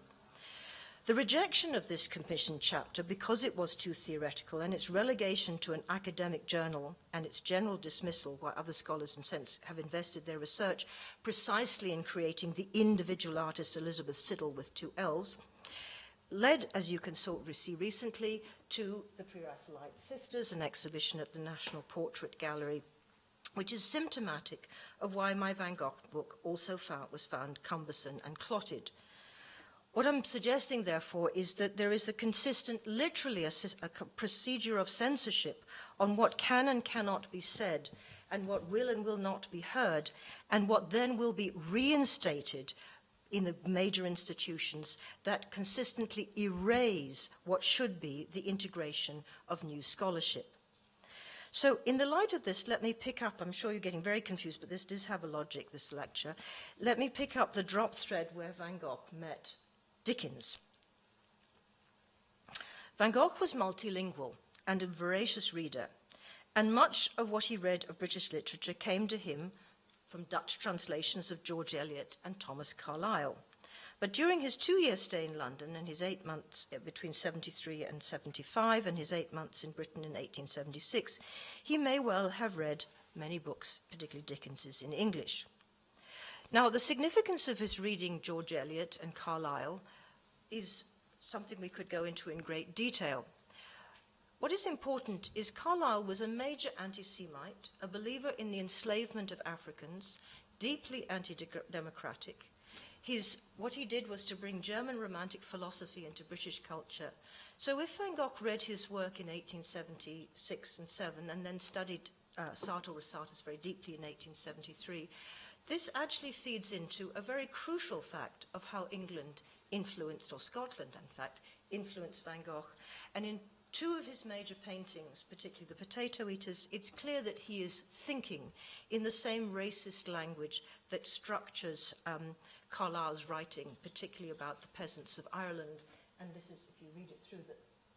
The rejection of this commissioned chapter, because it was too theoretical, and its relegation to an academic journal and its general dismissal, while other scholars in sense have invested their research precisely in creating the individual artist Elizabeth Siddal with two L's, led, as you can see recently, to the Pre-Raphaelite Sisters, an exhibition at the National Portrait Gallery, which is symptomatic of why my Van Gogh book also was found cumbersome and clotted. What I'm suggesting, therefore, is that there is a consistent, literally a procedure of censorship on what can and cannot be said, and what will and will not be heard, and what then will be reinstated in the major institutions that consistently erase what should be the integration of new scholarship. So in the light of this, let me pick up, I'm sure you're getting very confused, but this does have a logic, this lecture. Let me pick up the drop thread where Van Gogh met Dickens. Van Gogh was multilingual and a voracious reader, and much of what he read of British literature came to him from Dutch translations of George Eliot and Thomas Carlyle. But during his 2-year stay in London and his 8 months between 73 and 75 and his 8 months in Britain in 1876, he may well have read many books, particularly Dickens's, in English. Now, the significance of his reading George Eliot and Carlyle is something we could go into in great detail. What is important is Carlyle was a major anti-Semite, a believer in the enslavement of Africans, deeply anti-democratic. What he did was to bring German Romantic philosophy into British culture. So if Van Gogh read his work in 1876 and 7 and then studied Sartre or Sartre very deeply in 1873, this actually feeds into a very crucial fact of how England influenced, or Scotland in fact, influenced Van Gogh. And in two of his major paintings, particularly The Potato Eaters, it's clear that he is thinking in the same racist language that structures Carlyle's writing, particularly about the peasants of Ireland. And this is, if you read it through,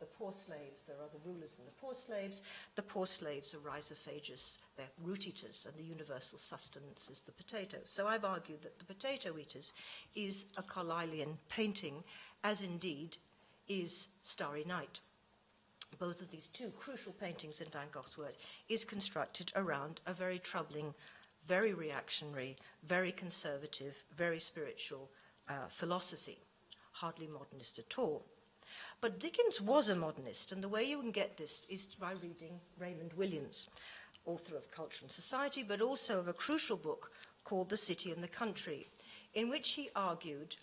the poor slaves, there are the rulers and the poor slaves. The poor slaves are rhizophagus, they're root eaters, and the universal sustenance is the potato. So I've argued that The Potato Eaters is a Carlylean painting, as indeed is Starry Night. Both of these two crucial paintings in Van Gogh's work is constructed around a very troubling, very reactionary, very conservative, very spiritual philosophy, hardly modernist at all. But Dickens was a modernist, and the way you can get this is by reading Raymond Williams, author of Culture and Society, but also of a crucial book called The City and the Country, in which he argued,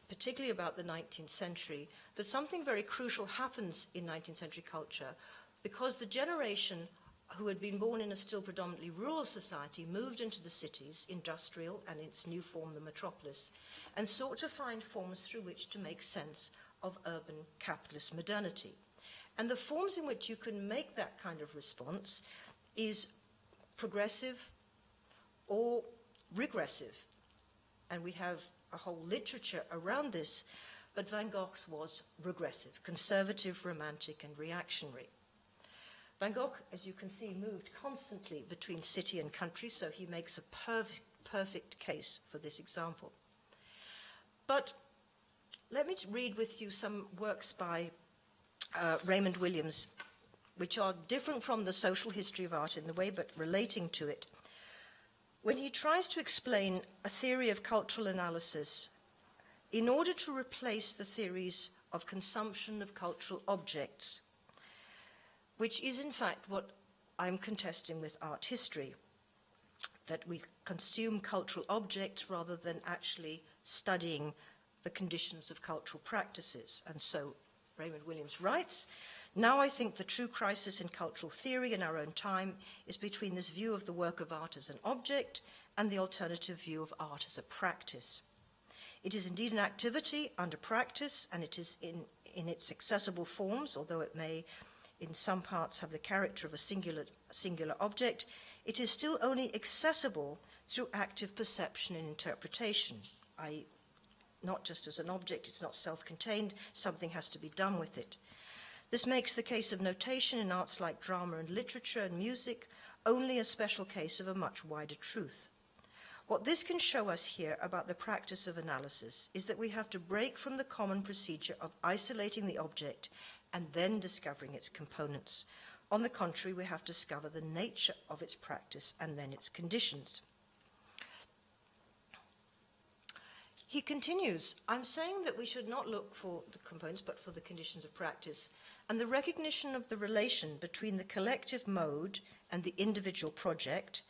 particularly about the 19th century, that something very crucial happens in 19th century culture because the generation who had been born in a still predominantly rural society moved into the cities, industrial and in its new form, the metropolis, and sought to find forms through which to make sense of urban capitalist modernity. And the forms in which you can make that kind of response is progressive or regressive. And we have a whole literature around this, but Van Gogh's was regressive, conservative, romantic, and reactionary. Van Gogh, as you can see, moved constantly between city and country, so he makes a perfect case for this example. But let me read with you some works by Raymond Williams, which are different from the social history of art in the way, but relating to it. When he tries to explain a theory of cultural analysis in order to replace the theories of consumption of cultural objects, which is in fact what I'm contesting with art history, that we consume cultural objects rather than actually studying the conditions of cultural practices. And so Raymond Williams writes, "Now I think the true crisis in cultural theory in our own time is between this view of the work of art as an object and the alternative view of art as a practice. It is indeed an activity under practice, and it is in its accessible forms, although it may in some parts have the character of a singular object, it is still only accessible through active perception and interpretation, i.e., not just as an object, it's not self-contained, something has to be done with it. This makes the case of notation in arts like drama and literature and music only a special case of a much wider truth. What this can show us here about the practice of analysis is that we have to break from the common procedure of isolating the object and then discovering its components. On the contrary, we have to discover the nature of its practice and then its conditions." He continues, "I'm saying that we should not look for the components, but for the conditions of practice, and the recognition of the relation between the collective mode and the individual project,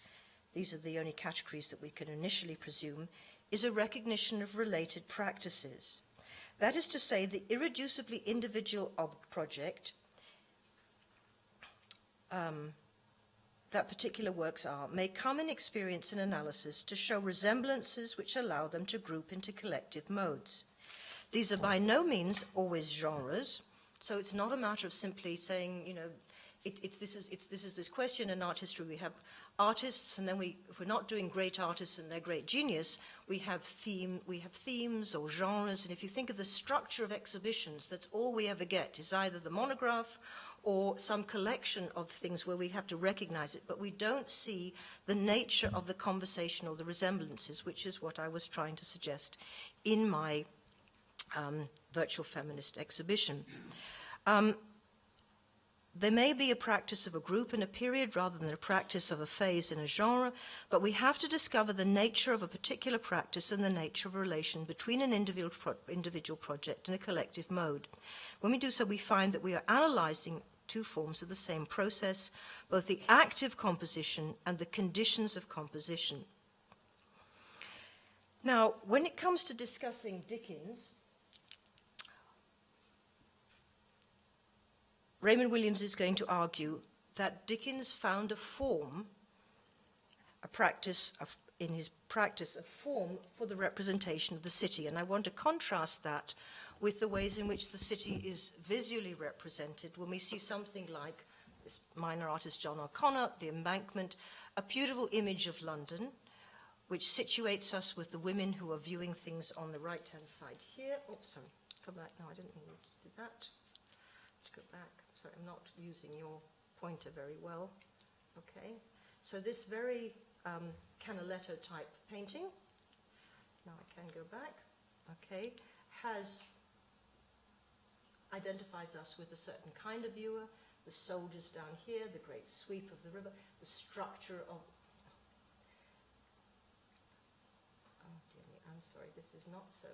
these are the only categories that we can initially presume, is a recognition of related practices. That is to say, the irreducibly individual project that particular works are, may come in experience and analysis to show resemblances which allow them to group into collective modes. These are by no means always genres, so it's not a matter of simply saying, you know, this is this question in art history. We have artists, and then if we're not doing great artists and their great genius, we have themes or genres, and if you think of the structure of exhibitions, that's all we ever get, is either the monograph or some collection of things where we have to recognize it, but we don't see the nature of the conversation or the resemblances, which is what I was trying to suggest in my virtual feminist exhibition. There may be a practice of a group in a period rather than a practice of a phase in a genre, but we have to discover the nature of a particular practice and the nature of a relation between an individual project and a collective mode. When we do so, we find that we are analyzing two forms of the same process, both the active composition and the conditions of composition. Now, when it comes to discussing Dickens, Raymond Williams is going to argue that Dickens found a form, in his practice, a form for the representation of the city. And I want to contrast that with the ways in which the city is visually represented when we see something like this minor artist John O'Connor, The Embankment, a beautiful image of London, which situates us with the women who are viewing things on the right-hand side here. Oh, sorry, come back. No, I didn't mean to do that. Let's go back. Sorry, I'm not using your pointer very well. Okay, so this very Canaletto type painting, now I can go back, okay, identifies us with a certain kind of viewer, the soldiers down here, the great sweep of the river, the structure of, oh dear me, I'm sorry, this is not so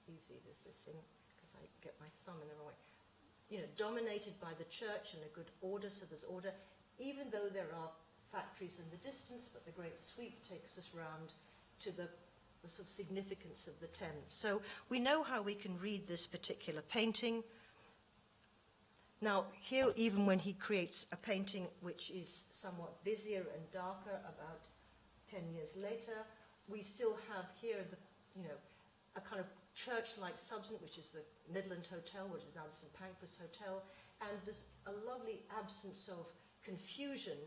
easy, this thing, because I get my thumb in the wrong way. You know, dominated by the church and a good order, so there's order, even though there are factories in the distance, but the great sweep takes us round to the sort of significance of the Thames. So we know how we can read this particular painting. Now, here, even when he creates a painting which is somewhat busier and darker about 10 years later, we still have here a kind of church-like substance, which is the Midland Hotel, which is now the St. Pancras Hotel, and there's a lovely absence of confusion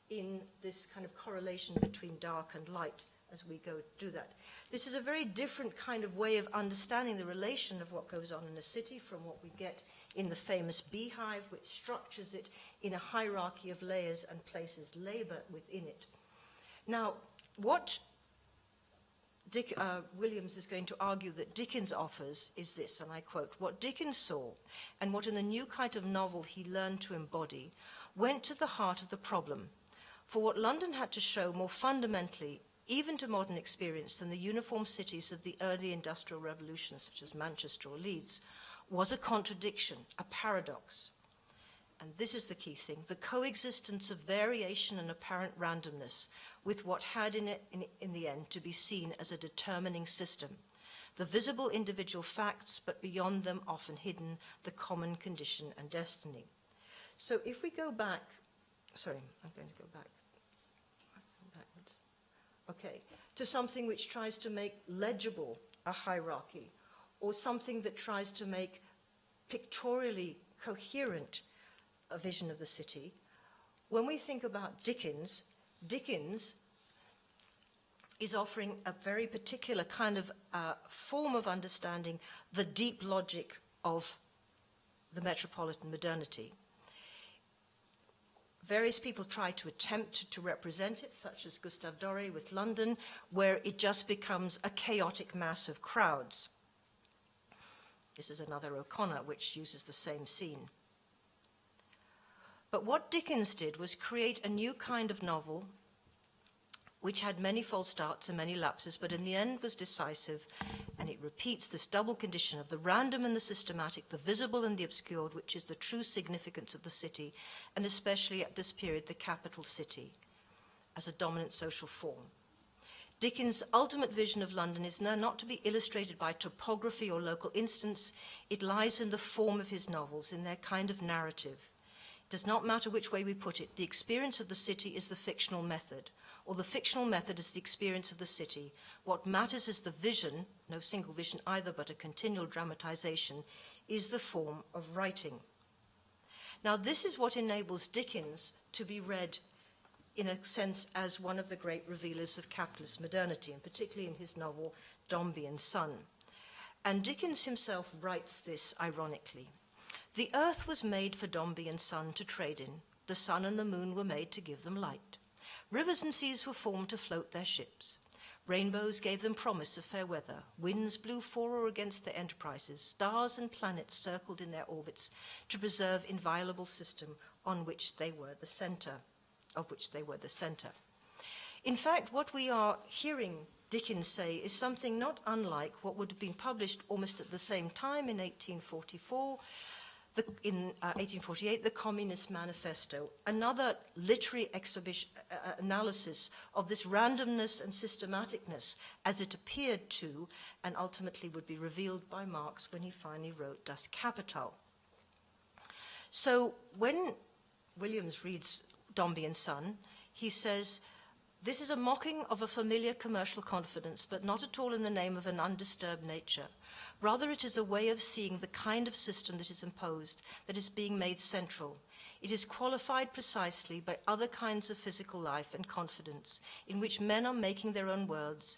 in this kind of correlation between dark and light as we go do that. This is a very different kind of way of understanding the relation of what goes on in a city from what we get in the famous beehive, which structures it in a hierarchy of layers and places labor within it. Now, what Williams is going to argue that Dickens offers is this, and I quote, "What Dickens saw, and what in the new kind of novel he learned to embody, went to the heart of the problem. For what London had to show more fundamentally, even to modern experience, than the uniform cities of the early industrial revolution, such as Manchester or Leeds, was a contradiction, a paradox. And this is the key thing, the coexistence of variation and apparent randomness with what had in the end to be seen as a determining system, the visible individual facts, but beyond them often hidden, the common condition and destiny." So if we go back, sorry, I'm going to go back. Backwards. Okay, to something which tries to make legible a hierarchy, or something that tries to make pictorially coherent a vision of the city. When we think about Dickens, Dickens is offering a very particular kind of form of understanding the deep logic of the metropolitan modernity. Various people try to attempt to represent it, such as Gustave Doré with London, where it just becomes a chaotic mass of crowds. This is another O'Connor, which uses the same scene. But what Dickens did was create a new kind of novel which had many false starts and many lapses, but in the end was decisive, and it repeats this double condition of the random and the systematic, the visible and the obscured, which is the true significance of the city, and especially at this period, the capital city, as a dominant social form. Dickens' ultimate vision of London is now not to be illustrated by topography or local instance. It lies in the form of his novels, in their kind of narrative. It does not matter which way we put it. The experience of the city is the fictional method, or the fictional method is the experience of the city. What matters is the vision, no single vision either, but a continual dramatization, is the form of writing. Now, this is what enables Dickens to be read in a sense as one of the great revealers of capitalist modernity, and particularly in his novel Dombey and Son. And Dickens himself writes this ironically. "The earth was made for Dombey and Son to trade in. The sun and the moon were made to give them light. Rivers and seas were formed to float their ships. Rainbows gave them promise of fair weather. Winds blew for or against their enterprises. Stars and planets circled in their orbits to preserve inviolable system on which they were the center, of which they were the center." In fact, what we are hearing Dickens say is something not unlike what would have been published almost at the same time in 1844, in 1848, the Communist Manifesto, another literary exhibition, analysis of this randomness and systematicness as it appeared to and ultimately would be revealed by Marx when he finally wrote Das Kapital. So when Williams reads Dombey and Son, he says, "This is a mocking of a familiar commercial confidence, but not at all in the name of an undisturbed nature. Rather, it is a way of seeing the kind of system that is imposed, that is being made central. It is qualified precisely by other kinds of physical life and confidence, in which men are making their own worlds,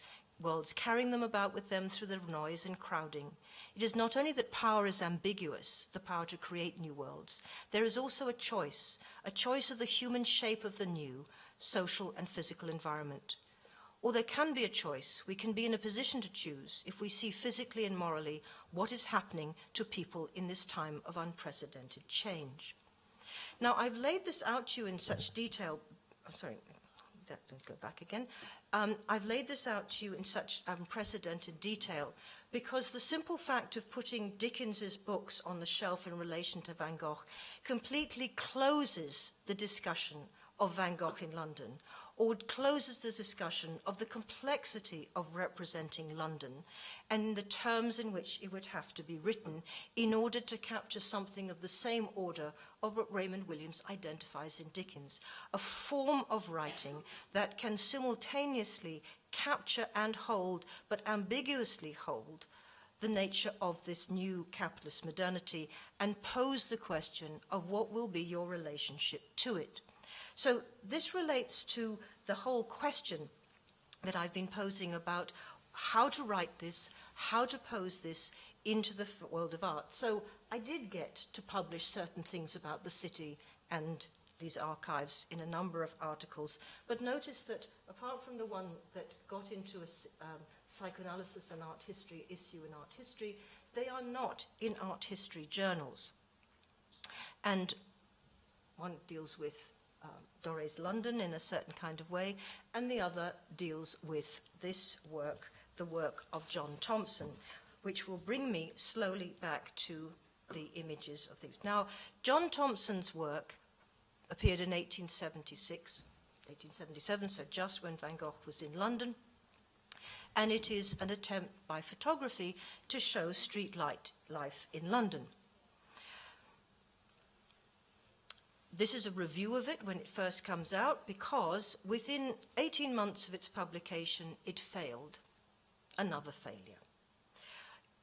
carrying them about with them through the noise and crowding. It is not only that power is ambiguous, the power to create new worlds. There is also a choice of the human shape of the new, social and physical environment. Or there can be a choice. We can be in a position to choose if we see physically and morally what is happening to people in this time of unprecedented change." Now, I've laid this out to you in such detail. I'm sorry, don't go back again. I've laid this out to you in such unprecedented detail because the simple fact of putting Dickens's books on the shelf in relation to Van Gogh completely closes the discussion of Van Gogh in London, or it closes the discussion of the complexity of representing London and the terms in which it would have to be written in order to capture something of the same order of what Raymond Williams identifies in Dickens, a form of writing that can simultaneously capture and hold, but ambiguously hold, the nature of this new capitalist modernity and pose the question of what will be your relationship to it. So this relates to the whole question that I've been posing about how to write this, how to pose this into the world of art. So I did get to publish certain things about the city and these archives in a number of articles, but notice that apart from the one that got into a psychoanalysis and art history issue in art history, they are not in art history journals. And one deals with Doré's London in a certain kind of way, and the other deals with this work, the work of John Thompson, which will bring me slowly back to the images of things. Now, John Thompson's work appeared in 1876, 1877, so just when Van Gogh was in London, and it is an attempt by photography to show street life in London. This is a review of it when it first comes out, because within 18 months of its publication, it failed. Another failure.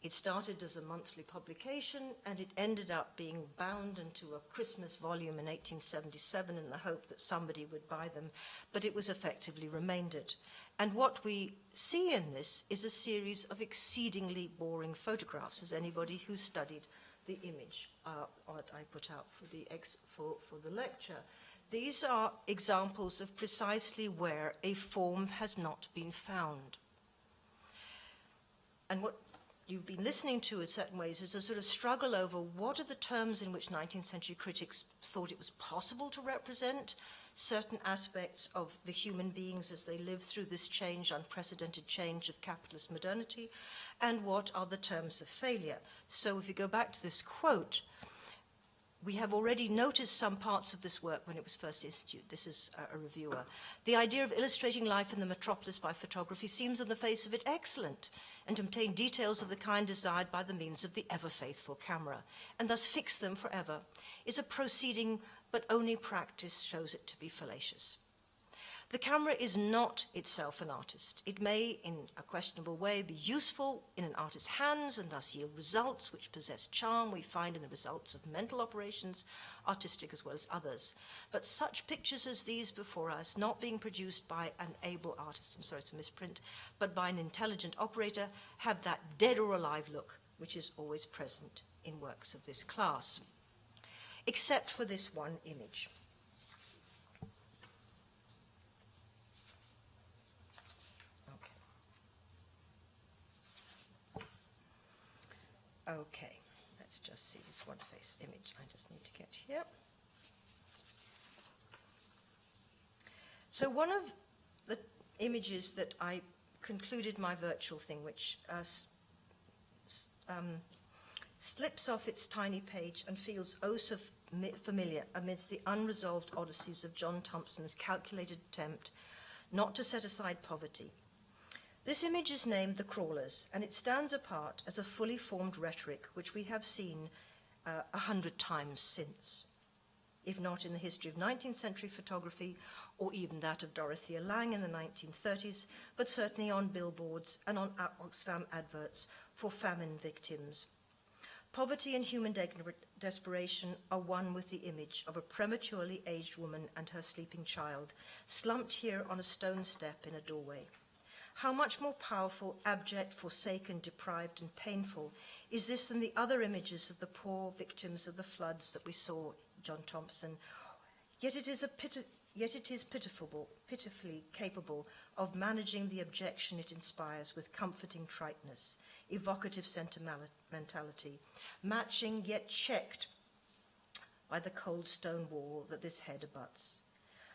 It started as a monthly publication, and it ended up being bound into a Christmas volume in 1877 in the hope that somebody would buy them, but it was effectively remaindered. And what we see in this is a series of exceedingly boring photographs, as anybody who studied the image that I put out for the lecture. These are examples of precisely where a form has not been found. And what you've been listening to in certain ways is a sort of struggle over what are the terms in which 19th century critics thought it was possible to represent certain aspects of the human beings as they live through this change, unprecedented change of capitalist modernity, and what are the terms of failure. So if you go back to this quote, we have already noticed some parts of this work when it was first instituted. This is a reviewer. The idea of illustrating life in the metropolis by photography seems on the face of it excellent, and to obtain details of the kind desired by the means of the ever-faithful camera, and thus fix them forever, is a proceeding, but only practice shows it to be fallacious. The camera is not itself an artist. It may, in a questionable way, be useful in an artist's hands and thus yield results which possess charm we find in the results of mental operations, artistic as well as others. But such pictures as these before us, not being produced by an able artist, I'm sorry to misprint, but by an intelligent operator, have that dead or alive look which is always present in works of this class, except for this one image. Okay, let's just see this one face image. I just need to get here. So one of the images that I concluded my virtual thing, which slips off its tiny page and feels oh so familiar amidst the unresolved odysseys of John Thompson's calculated attempt not to set aside poverty. This image is named The Crawlers, and it stands apart as a fully formed rhetoric which we have seen 100 times since, if not in the history of 19th century photography or even that of Dorothea Lange in the 1930s, but certainly on billboards and on Oxfam adverts for famine victims. Poverty and human desperation are one with the image of a prematurely aged woman and her sleeping child, slumped here on a stone step in a doorway. How much more powerful, abject, forsaken, deprived, and painful is this than the other images of the poor victims of the floods that we saw John Thompson? Yet it is pitifully capable of managing the abjection it inspires with comforting triteness, evocative sentimentality, matching yet checked by the cold stone wall that this head abuts.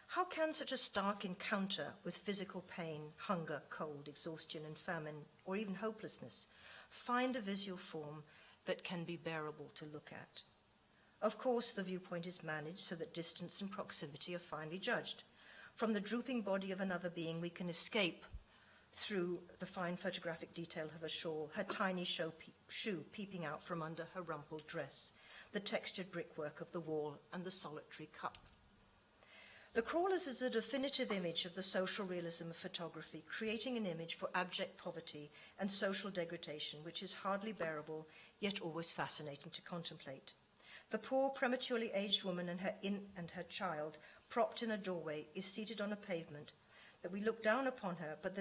How can such a stark encounter with physical pain, hunger, cold, exhaustion, and famine, or even hopelessness, find a visual form that can be bearable to look at? Of course, the viewpoint is managed so that distance and proximity are finely judged. From the drooping body of another being, we can escape through the fine photographic detail of her shawl, her tiny shoe peeping out from under her rumpled dress, the textured brickwork of the wall, and the solitary cup. The Crawlers is a definitive image of the social realism of photography, creating an image for abject poverty and social degradation, which is hardly bearable, yet always fascinating to contemplate. The poor, prematurely aged woman and her child, propped in a doorway, is seated on a pavement that we look down upon her, but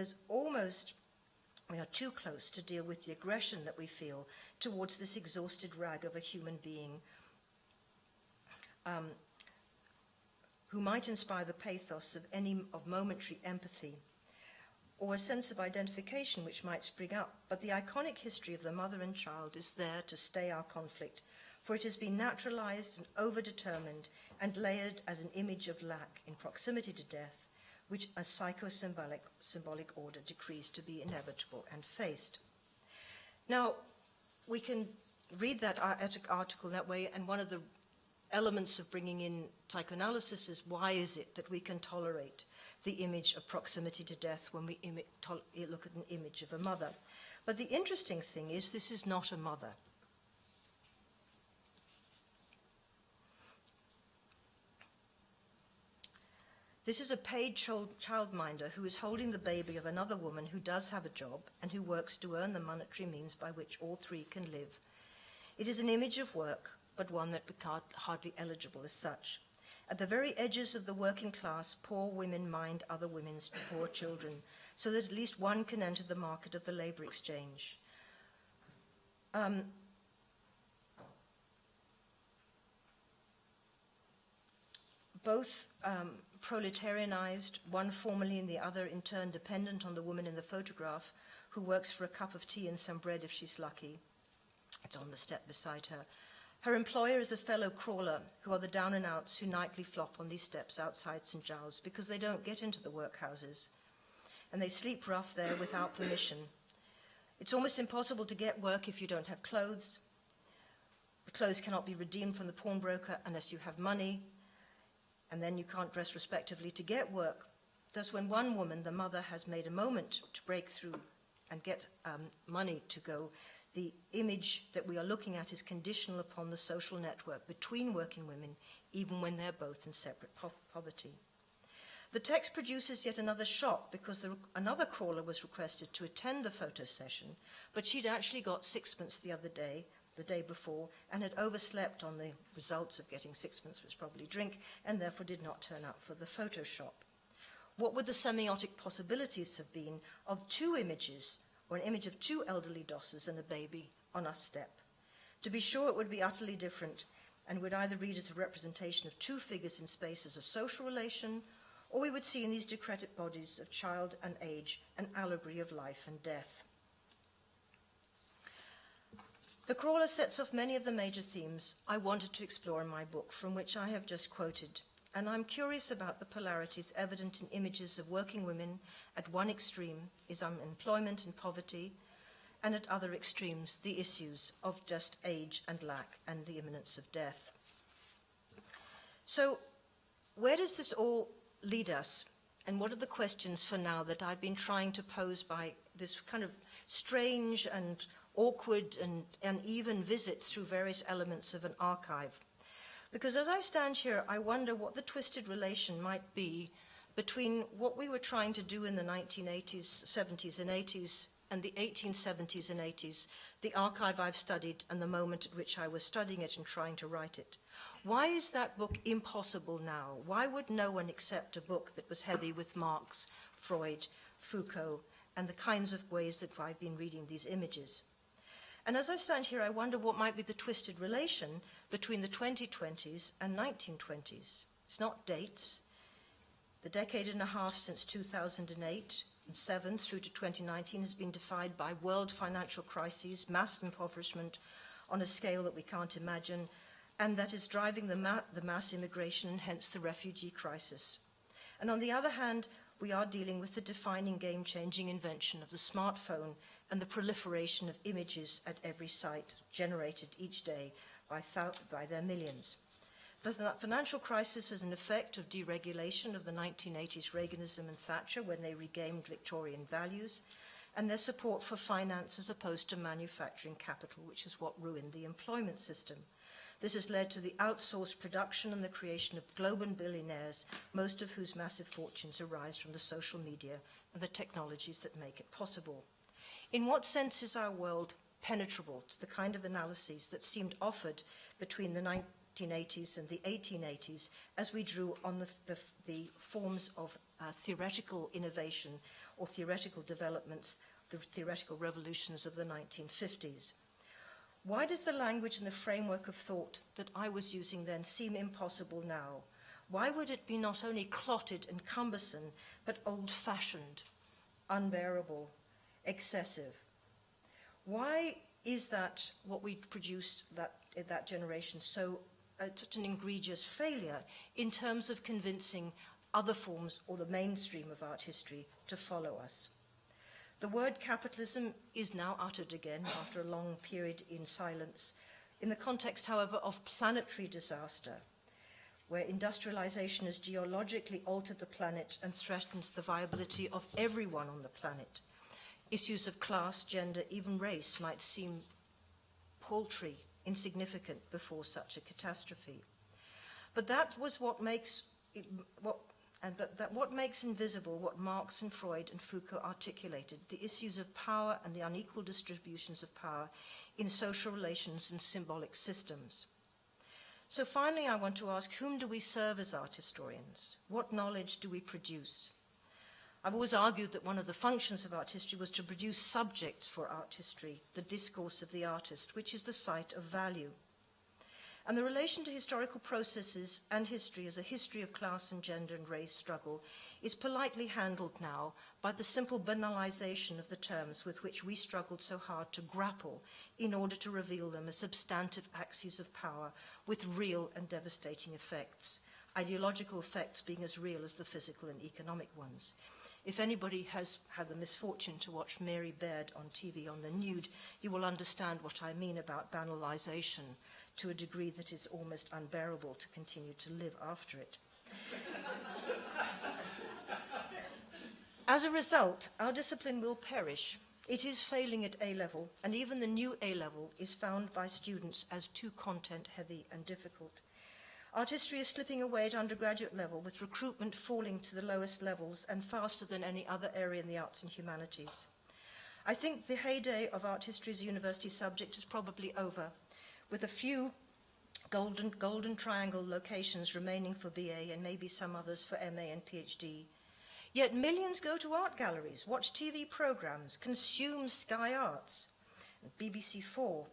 we are too close to deal with the aggression that we feel towards this exhausted rag of a human being, who might inspire the pathos of momentary empathy or a sense of identification which might spring up. But the iconic history of the mother and child is there to stay our conflict, for it has been naturalized and overdetermined and layered as an image of lack in proximity to death, which a symbolic order decrees to be inevitable and faced. Now, we can read that article that way, and one of the elements of bringing in psychoanalysis is why is it that we can tolerate the image of proximity to death when we look at an image of a mother. But the interesting thing is this is not a mother. This is a paid childminder who is holding the baby of another woman who does have a job and who works to earn the monetary means by which all three can live. It is an image of work, but one that became hardly eligible as such. At the very edges of the working class, poor women mind other women's poor children, so that at least one can enter the market of the labor exchange. Both proletarianized, one formerly and the other in turn dependent on the woman in the photograph, who works for a cup of tea and some bread if she's lucky. It's on the step beside her. Her employer is a fellow crawler, who are the down-and-outs who nightly flop on these steps outside St. Giles because they don't get into the workhouses, and they sleep rough there without permission. It's almost impossible to get work if you don't have clothes. The clothes cannot be redeemed from the pawnbroker unless you have money, and then you can't dress respectively to get work. Thus, when one woman, the mother, has made a moment to break through and get money to go, the image that we are looking at is conditional upon the social network between working women, even when they're both in separate poverty. The text produces yet another shock because another crawler was requested to attend the photo session, but she'd actually got sixpence the day before, and had overslept on the results of getting sixpence, which probably drink, and therefore did not turn up for the Photoshop. What would the semiotic possibilities have been of two images, or an image of two elderly dossers and a baby on a step? To be sure, it would be utterly different, and would either read as a representation of two figures in space as a social relation, or we would see in these decrepit bodies of child and age an allegory of life and death. The Crawler sets off many of the major themes I wanted to explore in my book, from which I have just quoted, and I'm curious about the polarities evident in images of working women. At one extreme is unemployment and poverty, and at other extremes, the issues of just age and lack and the imminence of death. So, where does this all lead us? And what are the questions for now that I've been trying to pose by this kind of strange and awkward and uneven visit through various elements of an archive? Because as I stand here, I wonder what the twisted relation might be between what we were trying to do in the 1980s, 70s and 80s, and the 1870s and 80s, the archive I've studied and the moment at which I was studying it and trying to write it. Why is that book impossible now? Why would no one accept a book that was heavy with Marx, Freud, Foucault, and the kinds of ways that I've been reading these images? And as I stand here, I wonder what might be the twisted relation between the 2020s and 1920s. It's not dates. The decade and a half since 2008 and 7 through to 2019 has been defined by world financial crises, mass impoverishment on a scale that we can't imagine, and that is driving the mass immigration and hence the refugee crisis. And on the other hand, we are dealing with the defining game-changing invention of the smartphone and the proliferation of images at every site generated each day by their millions. The financial crisis is an effect of deregulation of the 1980s Reaganism and Thatcher when they regained Victorian values, and their support for finance as opposed to manufacturing capital, which is what ruined the employment system. This has led to the outsourced production and the creation of global billionaires, most of whose massive fortunes arise from the social media and the technologies that make it possible. In what sense is our world penetrable to the kind of analyses that seemed offered between the 1980s and the 1880s as we drew on the forms of theoretical innovation or theoretical developments, the theoretical revolutions of the 1950s? Why does the language and the framework of thought that I was using then seem impossible now? Why would it be not only clotted and cumbersome, but old-fashioned, unbearable, excessive? Why is that what we produced in that generation such an egregious failure in terms of convincing other forms or the mainstream of art history to follow us? The word capitalism is now uttered again after a long period in silence, in the context, however, of planetary disaster, where industrialization has geologically altered the planet and threatens the viability of everyone on the planet. Issues of class, gender, even race might seem paltry, insignificant before such a catastrophe. But that was what makes invisible what Marx and Freud and Foucault articulated, the issues of power and the unequal distributions of power in social relations and symbolic systems. So finally, I want to ask, whom do we serve as art historians? What knowledge do we produce? I've always argued that one of the functions of art history was to produce subjects for art history, the discourse of the artist, which is the site of value. And the relation to historical processes and history as a history of class and gender and race struggle is politely handled now by the simple banalization of the terms with which we struggled so hard to grapple in order to reveal them as substantive axes of power with real and devastating effects, ideological effects being as real as the physical and economic ones. If anybody has had the misfortune to watch Mary Baird on TV on The Nude, you will understand what I mean about banalization to a degree that is almost unbearable to continue to live after it. As a result, our discipline will perish. It is failing at A-level, and even the new A-level is found by students as too content-heavy and difficult. Art history is slipping away at undergraduate level, with recruitment falling to the lowest levels and faster than any other area in the arts and humanities. I think the heyday of art history as a university subject is probably over, with a few golden triangle locations remaining for BA and maybe some others for MA and PhD. Yet millions go to art galleries, watch TV programs, consume Sky Arts, BBC4,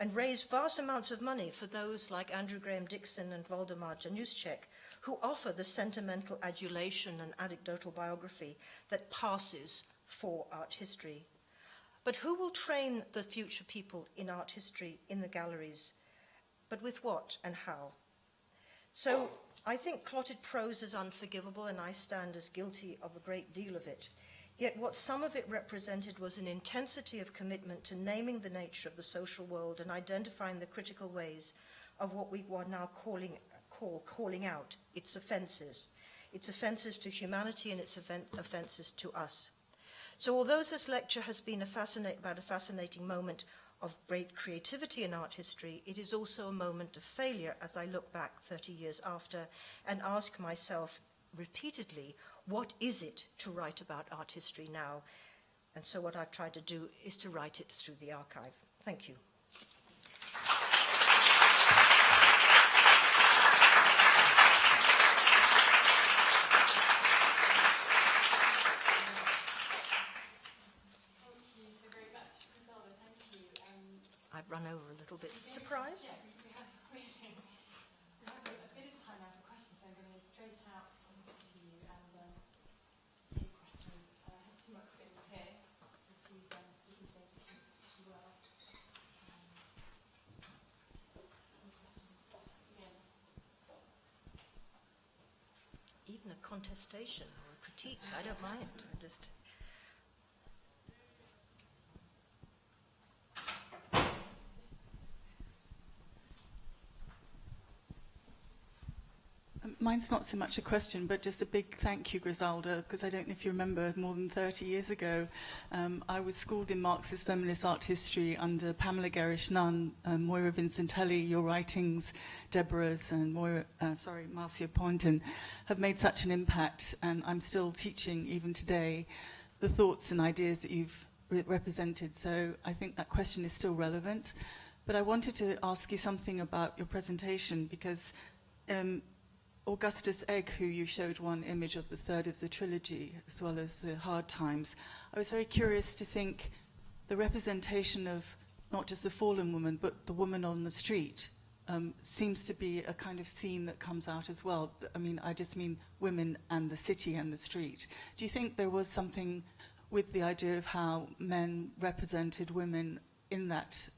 and raise vast amounts of money for those like Andrew Graham Dixon and Waldemar Januszczyk, who offer the sentimental adulation and anecdotal biography that passes for art history. But who will train the future people in art history in the galleries? But with what and how? So I think clotted prose is unforgivable, and I stand as guilty of a great deal of it. Yet what some of it represented was an intensity of commitment to naming the nature of the social world and identifying the critical ways of what we are now calling out its offences to humanity and its offences to us. So although this lecture has been about a fascinating moment of great creativity in art history, it is also a moment of failure as I look back 30 years after and ask myself repeatedly, what is it to write about art history now? And so what I've tried to do is to write it through the archive. Thank you. I've run over a little bit. Surprise? Yeah, we have a bit of time now for questions, so I'm going to straight out to you and take questions. I have two microphones here, so please speak into those if you will. Any questions? Again. Even a contestation or a critique, I don't mind. I'm just... Mine's not so much a question, but just a big thank you, Griselda, because I don't know if you remember, more than 30 years ago, I was schooled in Marxist feminist art history under Pamela Gerrish-Nunn, Moira Vincentelli. Your writings, Deborah's and Marcia Poynton, have made such an impact, and I'm still teaching, even today, the thoughts and ideas that you've represented. So I think that question is still relevant. But I wanted to ask you something about your presentation, because Augustus Egg, who you showed one image of the third of the trilogy, as well as the Hard Times, I was very curious to think the representation of not just the fallen woman, but the woman on the street seems to be a kind of theme that comes out as well. I mean, I just mean women and the city and the street. Do you think there was something with the idea of how men represented women in that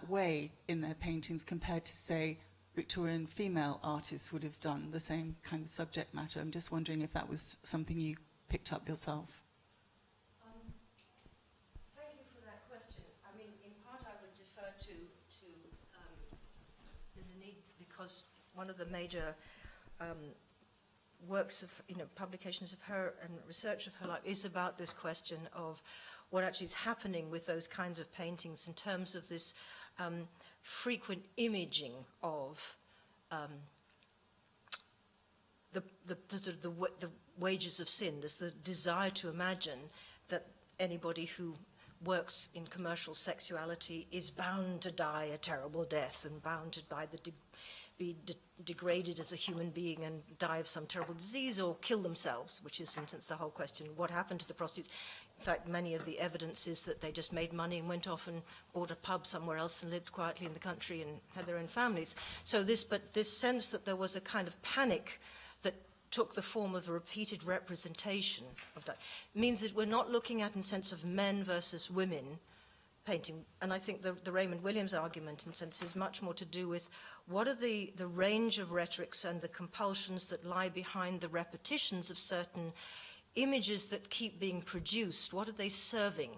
way in their paintings compared to, say, Victorian female artists would have done the same kind of subject matter? I'm just wondering if that was something you picked up yourself. Thank you for that question. I mean, in part I would defer to Linda, because one of the major works of, publications of her and research of her life is about this question of what actually is happening with those kinds of paintings in terms of this frequent imaging of the wages of sin. There's the desire to imagine that anybody who works in commercial sexuality is bound to die a terrible death and bound to be degraded as a human being and die of some terrible disease or kill themselves, which is, in essence, the whole question. What happened to the prostitutes? In fact, many of the evidence is that they just made money and went off and bought a pub somewhere else and lived quietly in the country and had their own families. So this sense that there was a kind of panic that took the form of a repeated representation of that means that we're not looking at, in sense of men versus women painting. And I think the Raymond Williams argument, in a sense, is much more to do with what are the range of rhetorics and the compulsions that lie behind the repetitions of certain images that keep being produced. What are they serving?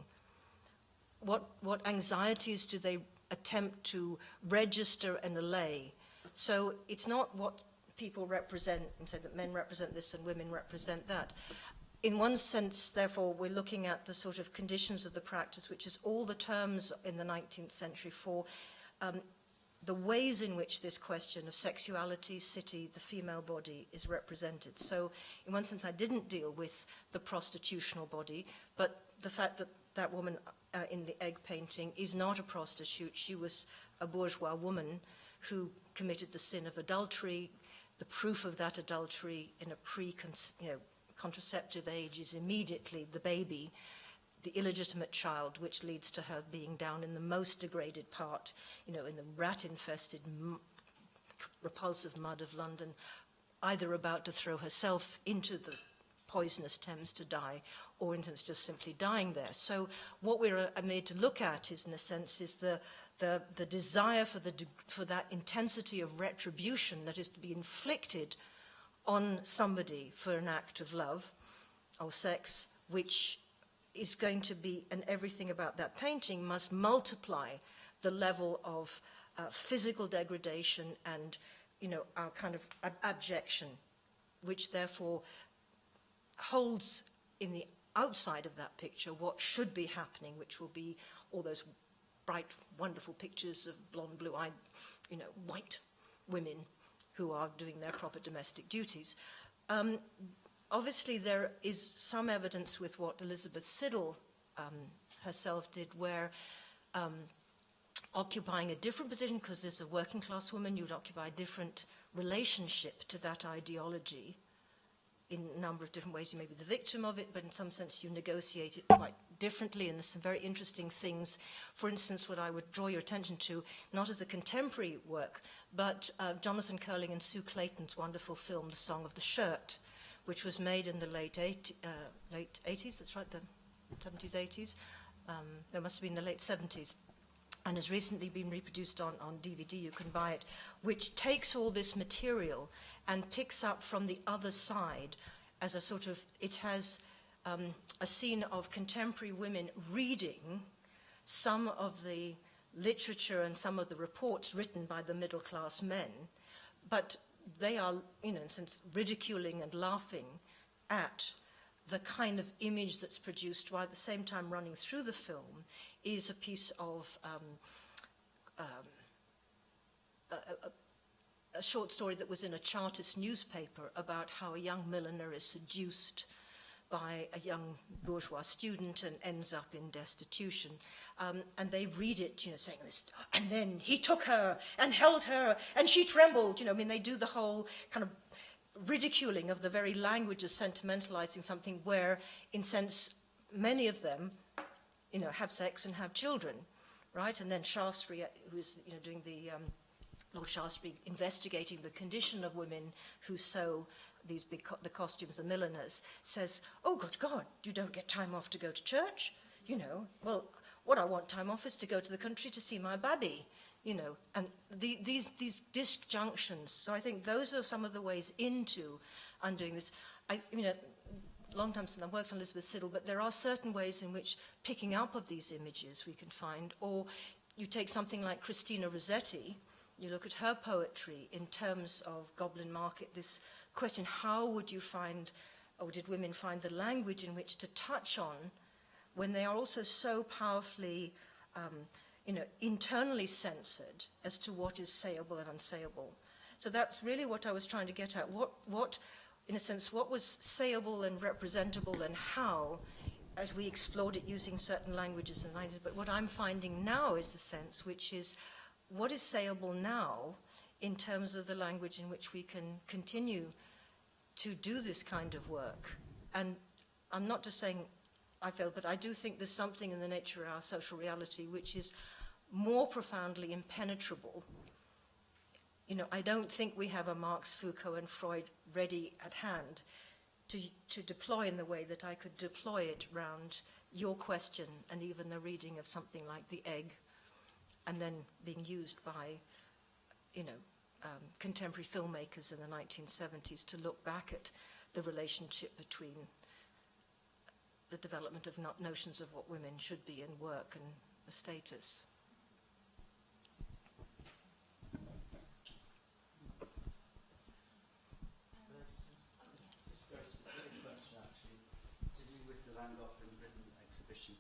What anxieties do they attempt to register and allay? So it's not what people represent and say that men represent this and women represent that. In one sense, therefore, we're looking at the sort of conditions of the practice, which is all the terms in the 19th century for the ways in which this question of sexuality, city, the female body is represented. So in one sense, I didn't deal with the prostitutional body, but the fact that that woman in the Egg painting is not a prostitute. She was a bourgeois woman who committed the sin of adultery. The proof of that adultery in a contraceptive age is immediately the baby, the illegitimate child, which leads to her being down in the most degraded part, in the rat-infested, repulsive mud of London, either about to throw herself into the poisonous Thames to die, or in a sense just simply dying there. So what we're made to look at is, in a sense, is the desire for that intensity of retribution that is to be inflicted on somebody for an act of love or sex, which is going to be, and everything about that painting must multiply the level of physical degradation and, you know, our kind of abjection, which therefore holds in the outside of that picture what should be happening, which will be all those bright, wonderful pictures of blonde, blue-eyed, you know, white women who are doing their proper domestic duties. Obviously, there is some evidence with what Elizabeth Siddal herself did, where occupying a different position, because as a working class woman, you'd occupy a different relationship to that ideology. In a number of different ways, you may be the victim of it, but in some sense you negotiate it quite differently, and there's some very interesting things. For instance, what I would draw your attention to, not as a contemporary work, but Jonathan Curling and Sue Clayton's wonderful film, The Song of the Shirt, which was made in the late 80s, that's right, the 70s, 80s. There must have been the late 70s, and has recently been reproduced on DVD, you can buy it, which takes all this material and picks up from the other side as a sort of, it has a scene of contemporary women reading some of the literature and some of the reports written by the middle class men, but they are, you know, in a sense, ridiculing and laughing at the kind of image that's produced, while at the same time running through the film is a piece of a short story that was in a Chartist newspaper about how a young milliner is seduced by a young bourgeois student and ends up in destitution. And they read it, you know, saying this, and then he took her and held her and she trembled, you know, I mean, they do the whole kind of ridiculing of the very language of sentimentalizing something where, in sense, many of them, you know, have sex and have children, right? And then Shaftesbury, who is, you know, doing the Lord Shaftesbury investigating the condition of women who sew these the costumes, the milliners, says, oh, good God, you don't get time off to go to church? You know, well, what I want time off is to go to the country to see my baby, you know, and these disjunctions. So I think those are some of the ways into undoing this. I mean, a long time since I've worked on Elizabeth Siddal, but there are certain ways in which picking up of these images we can find, or you take something like Christina Rossetti, you look at her poetry in terms of Goblin Market, this question, how would you find, or did women find the language in which to touch on when they are also so powerfully, you know, internally censored as to what is sayable and unsayable. So that's really what I was trying to get at. What, in a sense, what was sayable and representable and how, as we explored it using certain languages in the 90s, but what I'm finding now is the sense, which is, what is sayable now in terms of the language in which we can continue to do this kind of work? And I'm not just saying I failed, but I do think there's something in the nature of our social reality which is more profoundly impenetrable. You know, I don't think we have a Marx, Foucault, and Freud ready at hand to deploy in the way that I could deploy it around your question and even the reading of something like The Egg, and then being used by, you know, contemporary filmmakers in the 1970s to look back at the relationship between the development of notions of what women should be in work and the status. Just a very specific question, actually, to do with the Van Gogh in Britain exhibition,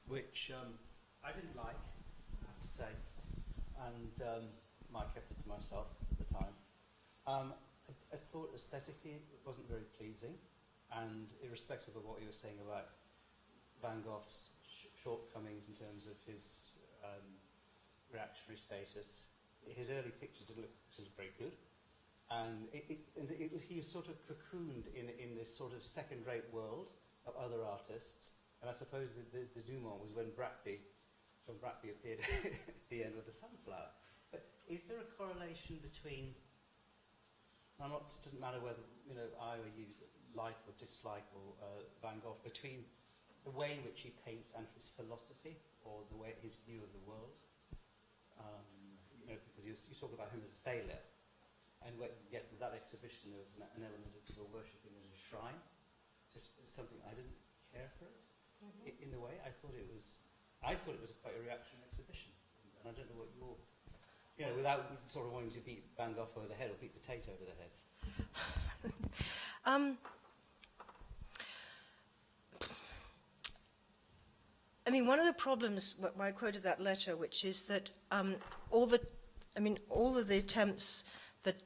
which I didn't like, I have to say, and I kept it to myself at the time. I thought aesthetically it wasn't very pleasing, and irrespective of what you were saying about Van Gogh's shortcomings in terms of his reactionary status, his early pictures didn't look very good, and he was sort of cocooned in this sort of second-rate world of other artists. And I suppose the denouement was when John Bratby appeared at the end with the Sunflower. But is there a correlation between, it doesn't matter whether I or you like or dislike Van Gogh, between the way in which he paints and his philosophy, or the way his view of the world? Because you talk about him as a failure, and yet with that exhibition there was an element of people worshipping as a shrine, which is something I didn't care for it. In the way, I thought it was quite a reaction exhibition, and I don't know what your, without sort of wanting to beat Van Gogh over the head or beat the Tate over the head. I mean, one of the problems, why I quoted that letter, which is that all of the attempts that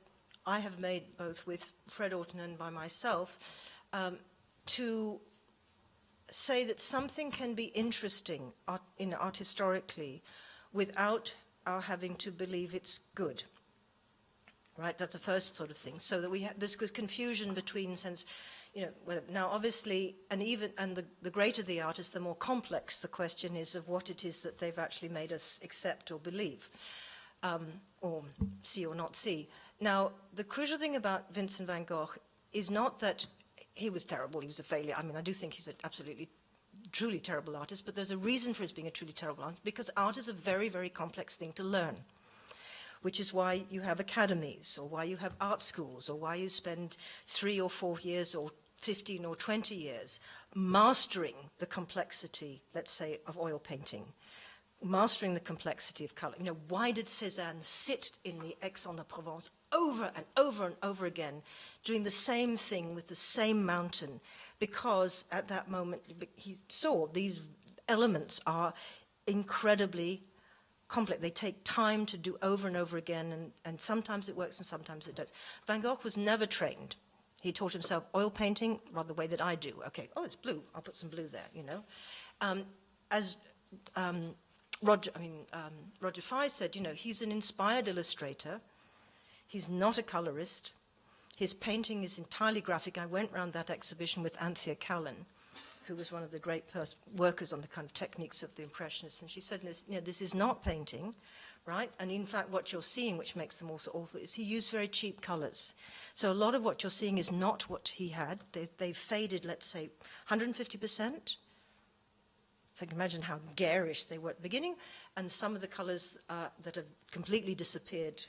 I have made, both with Fred Orton and by myself, to say that something can be interesting in art historically without our having to believe it's good. Right, that's the first sort of thing. So that there's confusion between sense, now obviously, and the greater the artist, the more complex the question is of what it is that they've actually made us accept or believe, or see or not see. Now, the crucial thing about Vincent van Gogh is not that he was terrible, he was a failure. I mean, I do think he's an absolutely, truly terrible artist, but there's a reason for his being a truly terrible artist, because art is a very, very complex thing to learn, which is why you have academies, or why you have art schools, or why you spend 3 or 4 years, or 15 or 20 years, mastering the complexity, let's say, of oil painting, mastering the complexity of color. Why did Cézanne sit in the Aix-en-Provence over and over and over again, doing the same thing with the same mountain? Because at that moment, he saw these elements are incredibly complex. They take time to do over and over again, and sometimes it works and sometimes it doesn't. Van Gogh was never trained. He taught himself oil painting, rather the way that I do. Okay, it's blue. I'll put some blue there, Roger Fry said, he's an inspired illustrator. He's not a colorist. His painting is entirely graphic. I went around that exhibition with Anthea Callan, who was one of the great workers on the kind of techniques of the Impressionists, and she said, this is not painting, right? And in fact, what you're seeing, which makes them also awful, is he used very cheap colors. So a lot of what you're seeing is not what he had. They've faded, let's say, 150%. So you can imagine how garish they were at the beginning, and some of the colors that have completely disappeared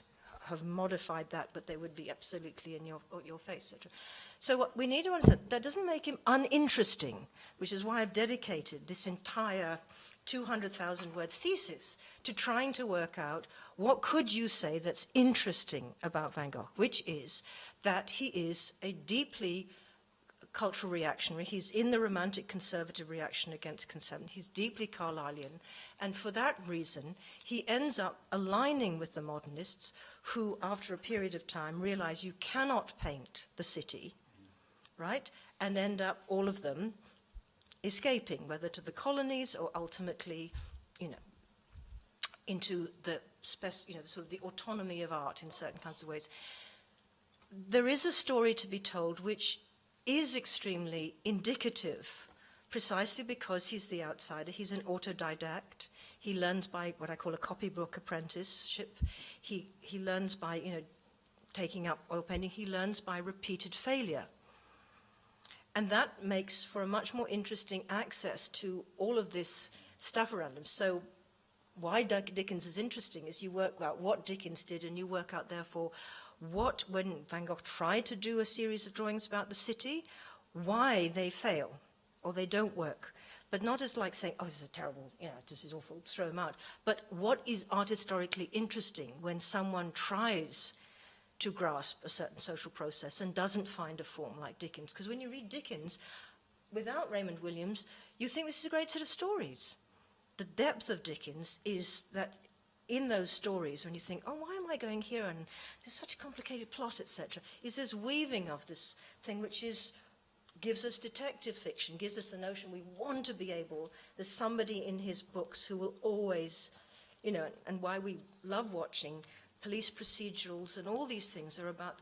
have modified that, but they would be absolutely in your face, etc. So what we need to understand, that doesn't make him uninteresting, which is why I've dedicated this entire 200,000-word thesis to trying to work out what could you say that's interesting about Van Gogh, which is that he is a deeply cultural reactionary. He's in the romantic conservative reaction against conservative. He's deeply Carlylean, and for that reason, he ends up aligning with the modernists who, after a period of time, realize you cannot paint the city, right, and end up, all of them, escaping, whether to the colonies or ultimately, into the sort of the autonomy of art in certain kinds of ways. There is a story to be told which is extremely indicative, precisely because he's the outsider. He's an autodidact. He learns by what I call a copybook apprenticeship. He learns by, taking up oil painting. He learns by repeated failure. And that makes for a much more interesting access to all of this stuff around him. So why Dickens is interesting is you work out what Dickens did, and you work out, therefore, when Van Gogh tried to do a series of drawings about the city, why they fail or they don't work. But not as like saying, this is a terrible, this is awful, throw them out. But what is art historically interesting when someone tries to grasp a certain social process and doesn't find a form like Dickens? Because when you read Dickens, without Raymond Williams, you think this is a great set of stories. The depth of Dickens is that in those stories, when you think, why am I going here? And there's such a complicated plot, etc., is this weaving of this thing which gives us detective fiction, gives us the notion we want to be able, there's somebody in his books who will always, and why we love watching police procedurals and all these things are about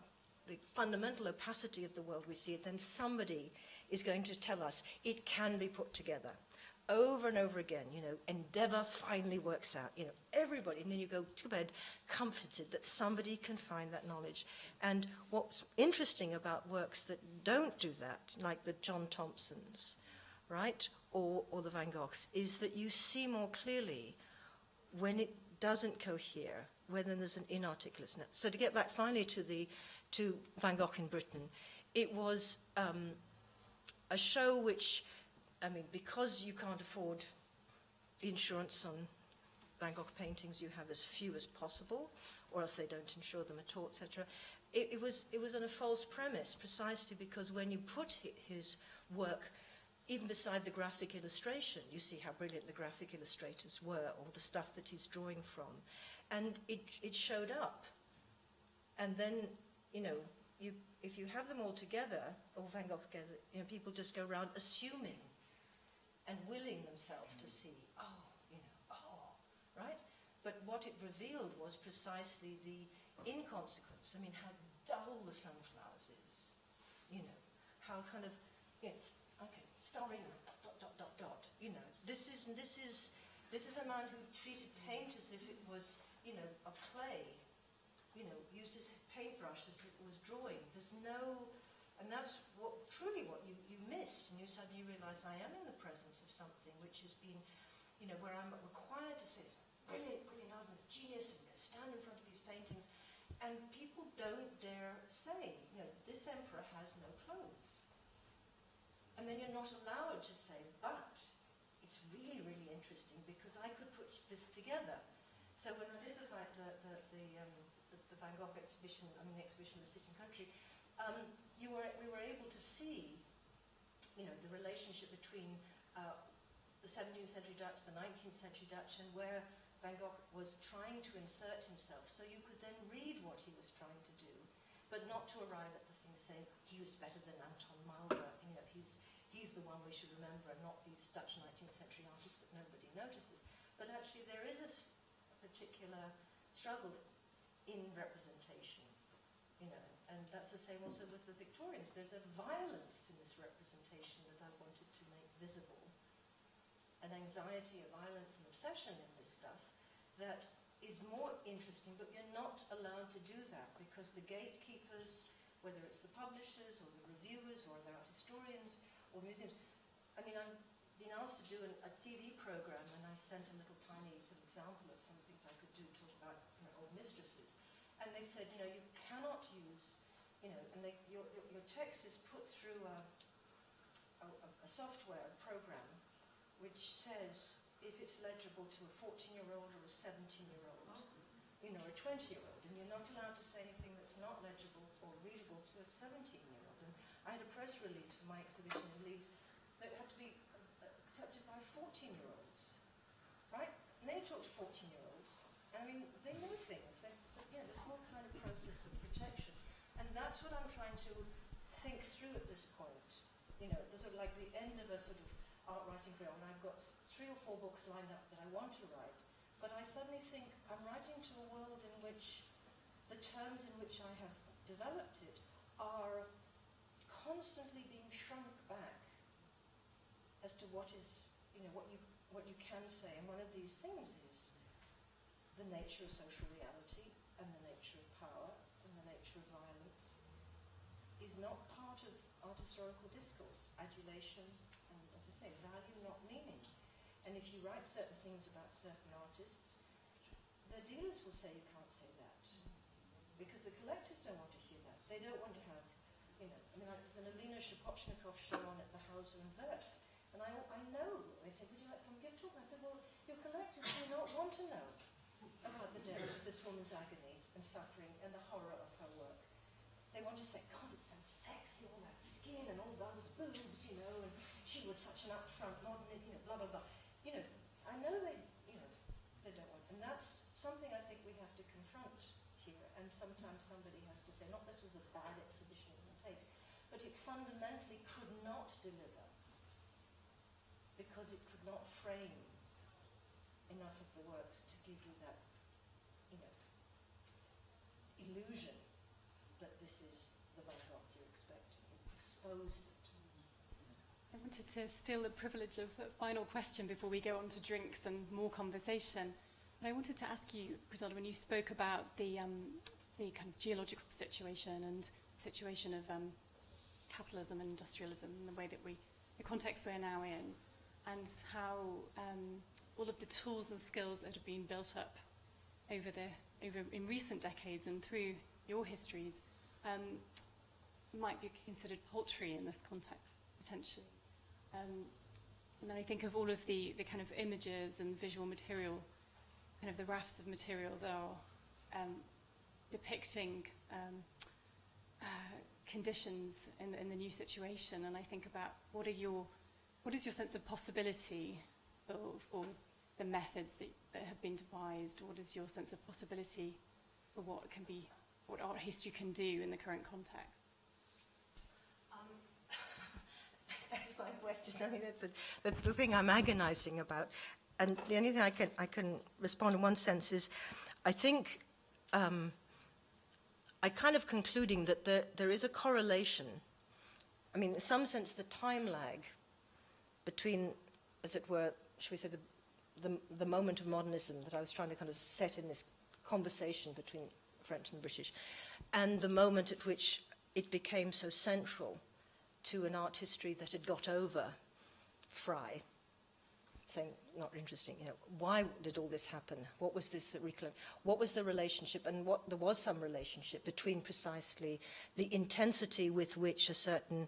the fundamental opacity of the world we see it, then somebody is going to tell us it can be put together. Over and over again, endeavor finally works out, everybody, and then you go to bed comforted that somebody can find that knowledge. And what's interesting about works that don't do that, like the John Thompsons, right, or the Van Goghs, is that you see more clearly when it doesn't cohere, when there's an inarticulateness. So to get back finally to Van Gogh in Britain, it was a show which I mean, because you can't afford the insurance on Van Gogh paintings, you have as few as possible, or else they don't insure them at all, etc. It was on a false premise, precisely because when you put his work, even beside the graphic illustration, you see how brilliant the graphic illustrators were, all the stuff that he's drawing from, and it showed up. And then, you know, if you have them all together, all Van Gogh together, you know, people just go around assuming and willing themselves to see, right? But what it revealed was precisely the inconsequence. I mean, how dull the sunflowers is, you know, how kind of, it's, okay, starring, ... You know, this is a man who treated paint as if it was, you know, a play, you know, used his paintbrush as if it was drawing. There's no, and that's truly what you miss, and you suddenly realize I am in the presence of something which has been, you know, where I'm required to say, it's brilliant, brilliant art of genius, and stand in front of these paintings, and people don't dare say, you know, this emperor has no clothes. And then you're not allowed to say, but it's really, really interesting because I could put this together. So when I did the Van Gogh exhibition, I mean the exhibition of The Sitting Country, we were able to see, you know, the relationship between the 17th century Dutch, the 19th century Dutch, and where Van Gogh was trying to insert himself. So you could then read what he was trying to do, but not to arrive at the thing saying he was better than Anton Mauve. You know, he's the one we should remember, and not these Dutch 19th century artists that nobody notices. But actually, there is a particular struggle in representation, you know, and that's the same also with the Victorians. There's a violence to this representation that I wanted to make visible, an anxiety, a violence, an obsession in this stuff that is more interesting, but you're not allowed to do that because the gatekeepers, whether it's the publishers or the reviewers or the art historians or museums, I mean, I'm being asked to do a TV program, and I sent a little tiny sort of example of some things I could do, talk about, you know, old mistresses, and they said, you know, you cannot use, you know, and your text is put through a software, a program, which says if it's legible to a 14-year-old or a 17-year-old, you know, a 20-year-old, and you're not allowed to say anything that's not legible or readable to a 17-year-old. And I had a press release for my exhibition in Leeds that had to be accepted by 14-year-olds, right? And then you talk to 14-year-olds, and I mean, they know things. You know, there's all kind of process of protection. And that's what I'm trying to think through at this point. You know, there's sort of like the end of a sort of art writing career, and I've got 3 or 4 books lined up that I want to write, but I suddenly think I'm writing to a world in which the terms in which I have developed it are constantly being shrunk back as to what is, you know, what you can say. And one of these things is the nature of social reality and the nature of power and the nature of violence is not part of art historical discourse. Adulation and, as I say, value, not meaning. And if you write certain things about certain artists, their dealers will say you can't say that because the collectors don't want to hear that. They don't want to have, you know, I mean, like there's an Alina Shapochnikov show on at the Hauser in Wörth, and I know, they said, would you like to come give a talk? And I said, well, your collectors do not want to know about the depth of this woman's agony and suffering and the horror of her work. They want to say, God, it's so sexy, all that skin and all those boobs, you know, and she was such an upfront modernist, you know, blah, blah, blah. You know, I know they don't want, and that's something I think we have to confront here, and sometimes somebody has to say, not this was a bad exhibition in the take, but it fundamentally could not deliver because it could not frame enough of the works to give you that, you know, illusion that this is the Van Gogh you're expecting. It exposed it. I wanted to steal the privilege of a final question before we go on to drinks and more conversation. And I wanted to ask you, Griselda, when you spoke about the kind of geological situation and situation of capitalism and industrialism, and the way that the context we're now in, and how all of the tools and skills that have been built up over in recent decades and through your histories might be considered paltry in this context, potentially. And then I think of all of the kind of images and visual material, kind of the rafts of material that are depicting conditions in the new situation. And I think about what is your sense of possibility for the methods that have been devised? What is your sense of possibility for what art history can do in the current context? That's my question. I mean, that's the thing I'm agonizing about. And the only thing I can respond in one sense is, I think I kind of concluding that there is a correlation. I mean, in some sense, the time lag between, as it were, should we say, the moment of modernism that I was trying to kind of set in this conversation between French and the British, and the moment at which it became so central to an art history that had got over Fry, saying, not interesting, why did all this happen? What was this reclaim? What was the relationship? And there was some relationship between precisely the intensity with which a certain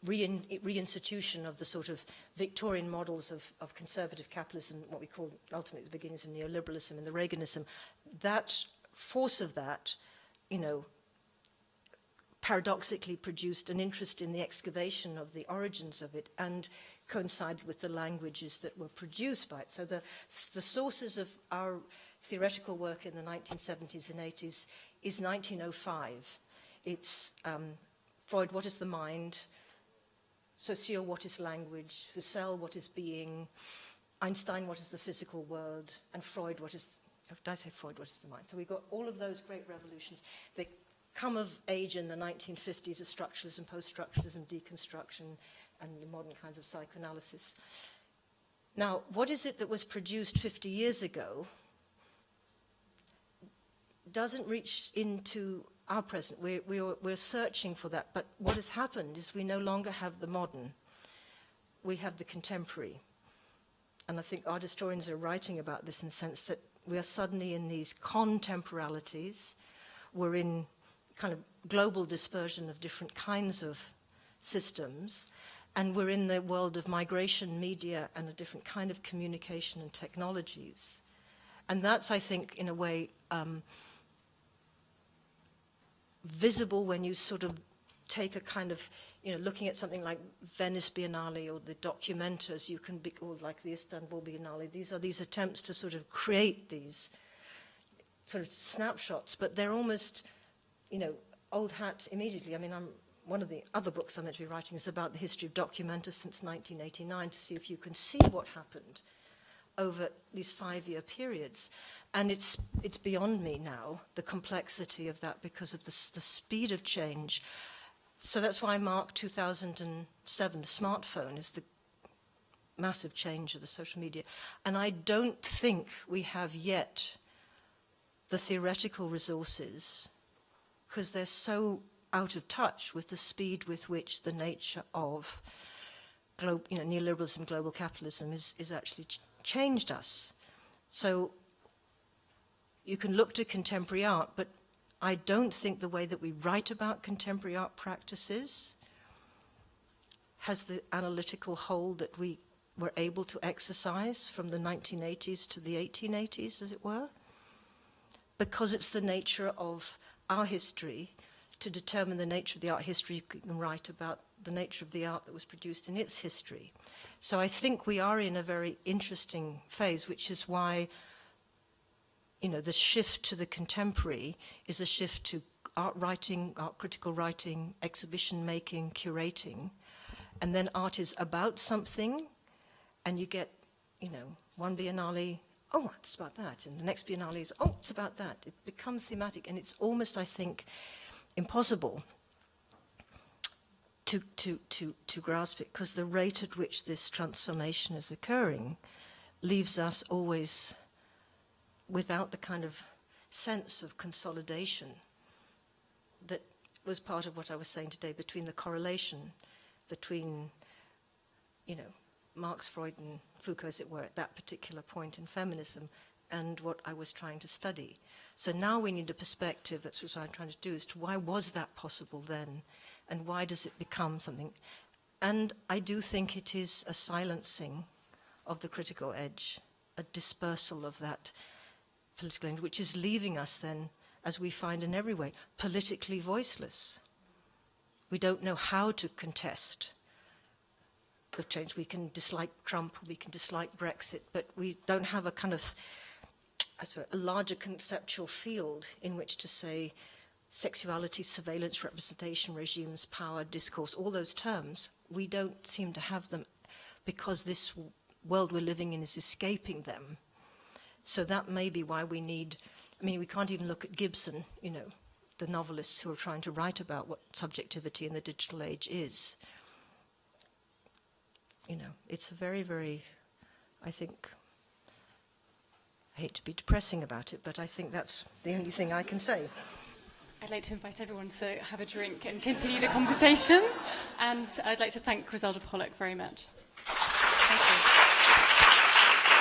reinstitution of the sort of Victorian models of conservative capitalism, what we call ultimately the beginnings of neoliberalism and the Reaganism, that force of that, paradoxically produced an interest in the excavation of the origins of it and coincided with the languages that were produced by it. So the sources of our theoretical work in the 1970s and 80s is 1905. It's Freud, what is the mind? Saussure, what is language? Husserl, what is being? Einstein, what is the physical world? And Freud, did I say Freud, what is the mind? So we've got all of those great revolutions. They come of age in the 1950s as structuralism, post-structuralism, deconstruction, and the modern kinds of psychoanalysis. Now, what is it that was produced 50 years ago doesn't reach into our present. We're searching for that, but what has happened is we no longer have the modern. We have the contemporary. And I think art historians are writing about this in the sense that we are suddenly in these contemporalities. We're in kind of global dispersion of different kinds of systems, and we're in the world of migration, media, and a different kind of communication and technologies. And that's, I think, in a way, visible when you sort of take a kind of, looking at something like Venice Biennale or the Documentas, or like the Istanbul Biennale. These are these attempts to sort of create these sort of snapshots, but they're almost, old hat immediately. I mean, one of the other books I'm meant to be writing is about the history of Documenta since 1989, to see if you can see what happened over these 5-year periods. And it's beyond me now, the complexity of that, because of the speed of change. So that's why I mark 2007, the smartphone, is the massive change of the social media. And I don't think we have yet the theoretical resources, because they're so out of touch with the speed with which the nature of neoliberalism, global capitalism is actually changed us. So you can look to contemporary art, but I don't think the way that we write about contemporary art practices has the analytical hold that we were able to exercise from the 1980s to the 1880s, as it were, because it's the nature of our history to determine the nature of the art history. You can write about the nature of the art that was produced in its history. So I think we are in a very interesting phase, which is why, the shift to the contemporary is a shift to art writing, art critical writing, exhibition making, curating. And then art is about something, and you get, one biennale, oh, it's about that. And the next biennale is, oh, it's about that. It becomes thematic, and it's almost, I think, impossible to grasp it, because the rate at which this transformation is occurring leaves us always without the kind of sense of consolidation that was part of what I was saying today, between the correlation between, Marx, Freud, and Foucault, as it were, at that particular point in feminism, and what I was trying to study. So now we need a perspective, that's what I'm trying to do, as to why was that possible then, and why does it become something? And I do think it is a silencing of the critical edge, a dispersal of that political edge, which is leaving us then, as we find in every way, politically voiceless. We don't know how to contest the change. We can dislike Trump, we can dislike Brexit, but we don't have a kind of a larger conceptual field in which to say sexuality, surveillance, representation, regimes, power, discourse, all those terms. We don't seem to have them because this world we're living in is escaping them. So that may be why we need, I mean, we can't even look at Gibson, you know, the novelists who are trying to write about what subjectivity in the digital age is. You know, it's a very, very, I think, I hate to be depressing about it, but I think that's the only thing I can say. I'd like to invite everyone to have a drink and continue the conversation. And I'd like to thank Griselda Pollock very much. Thank you.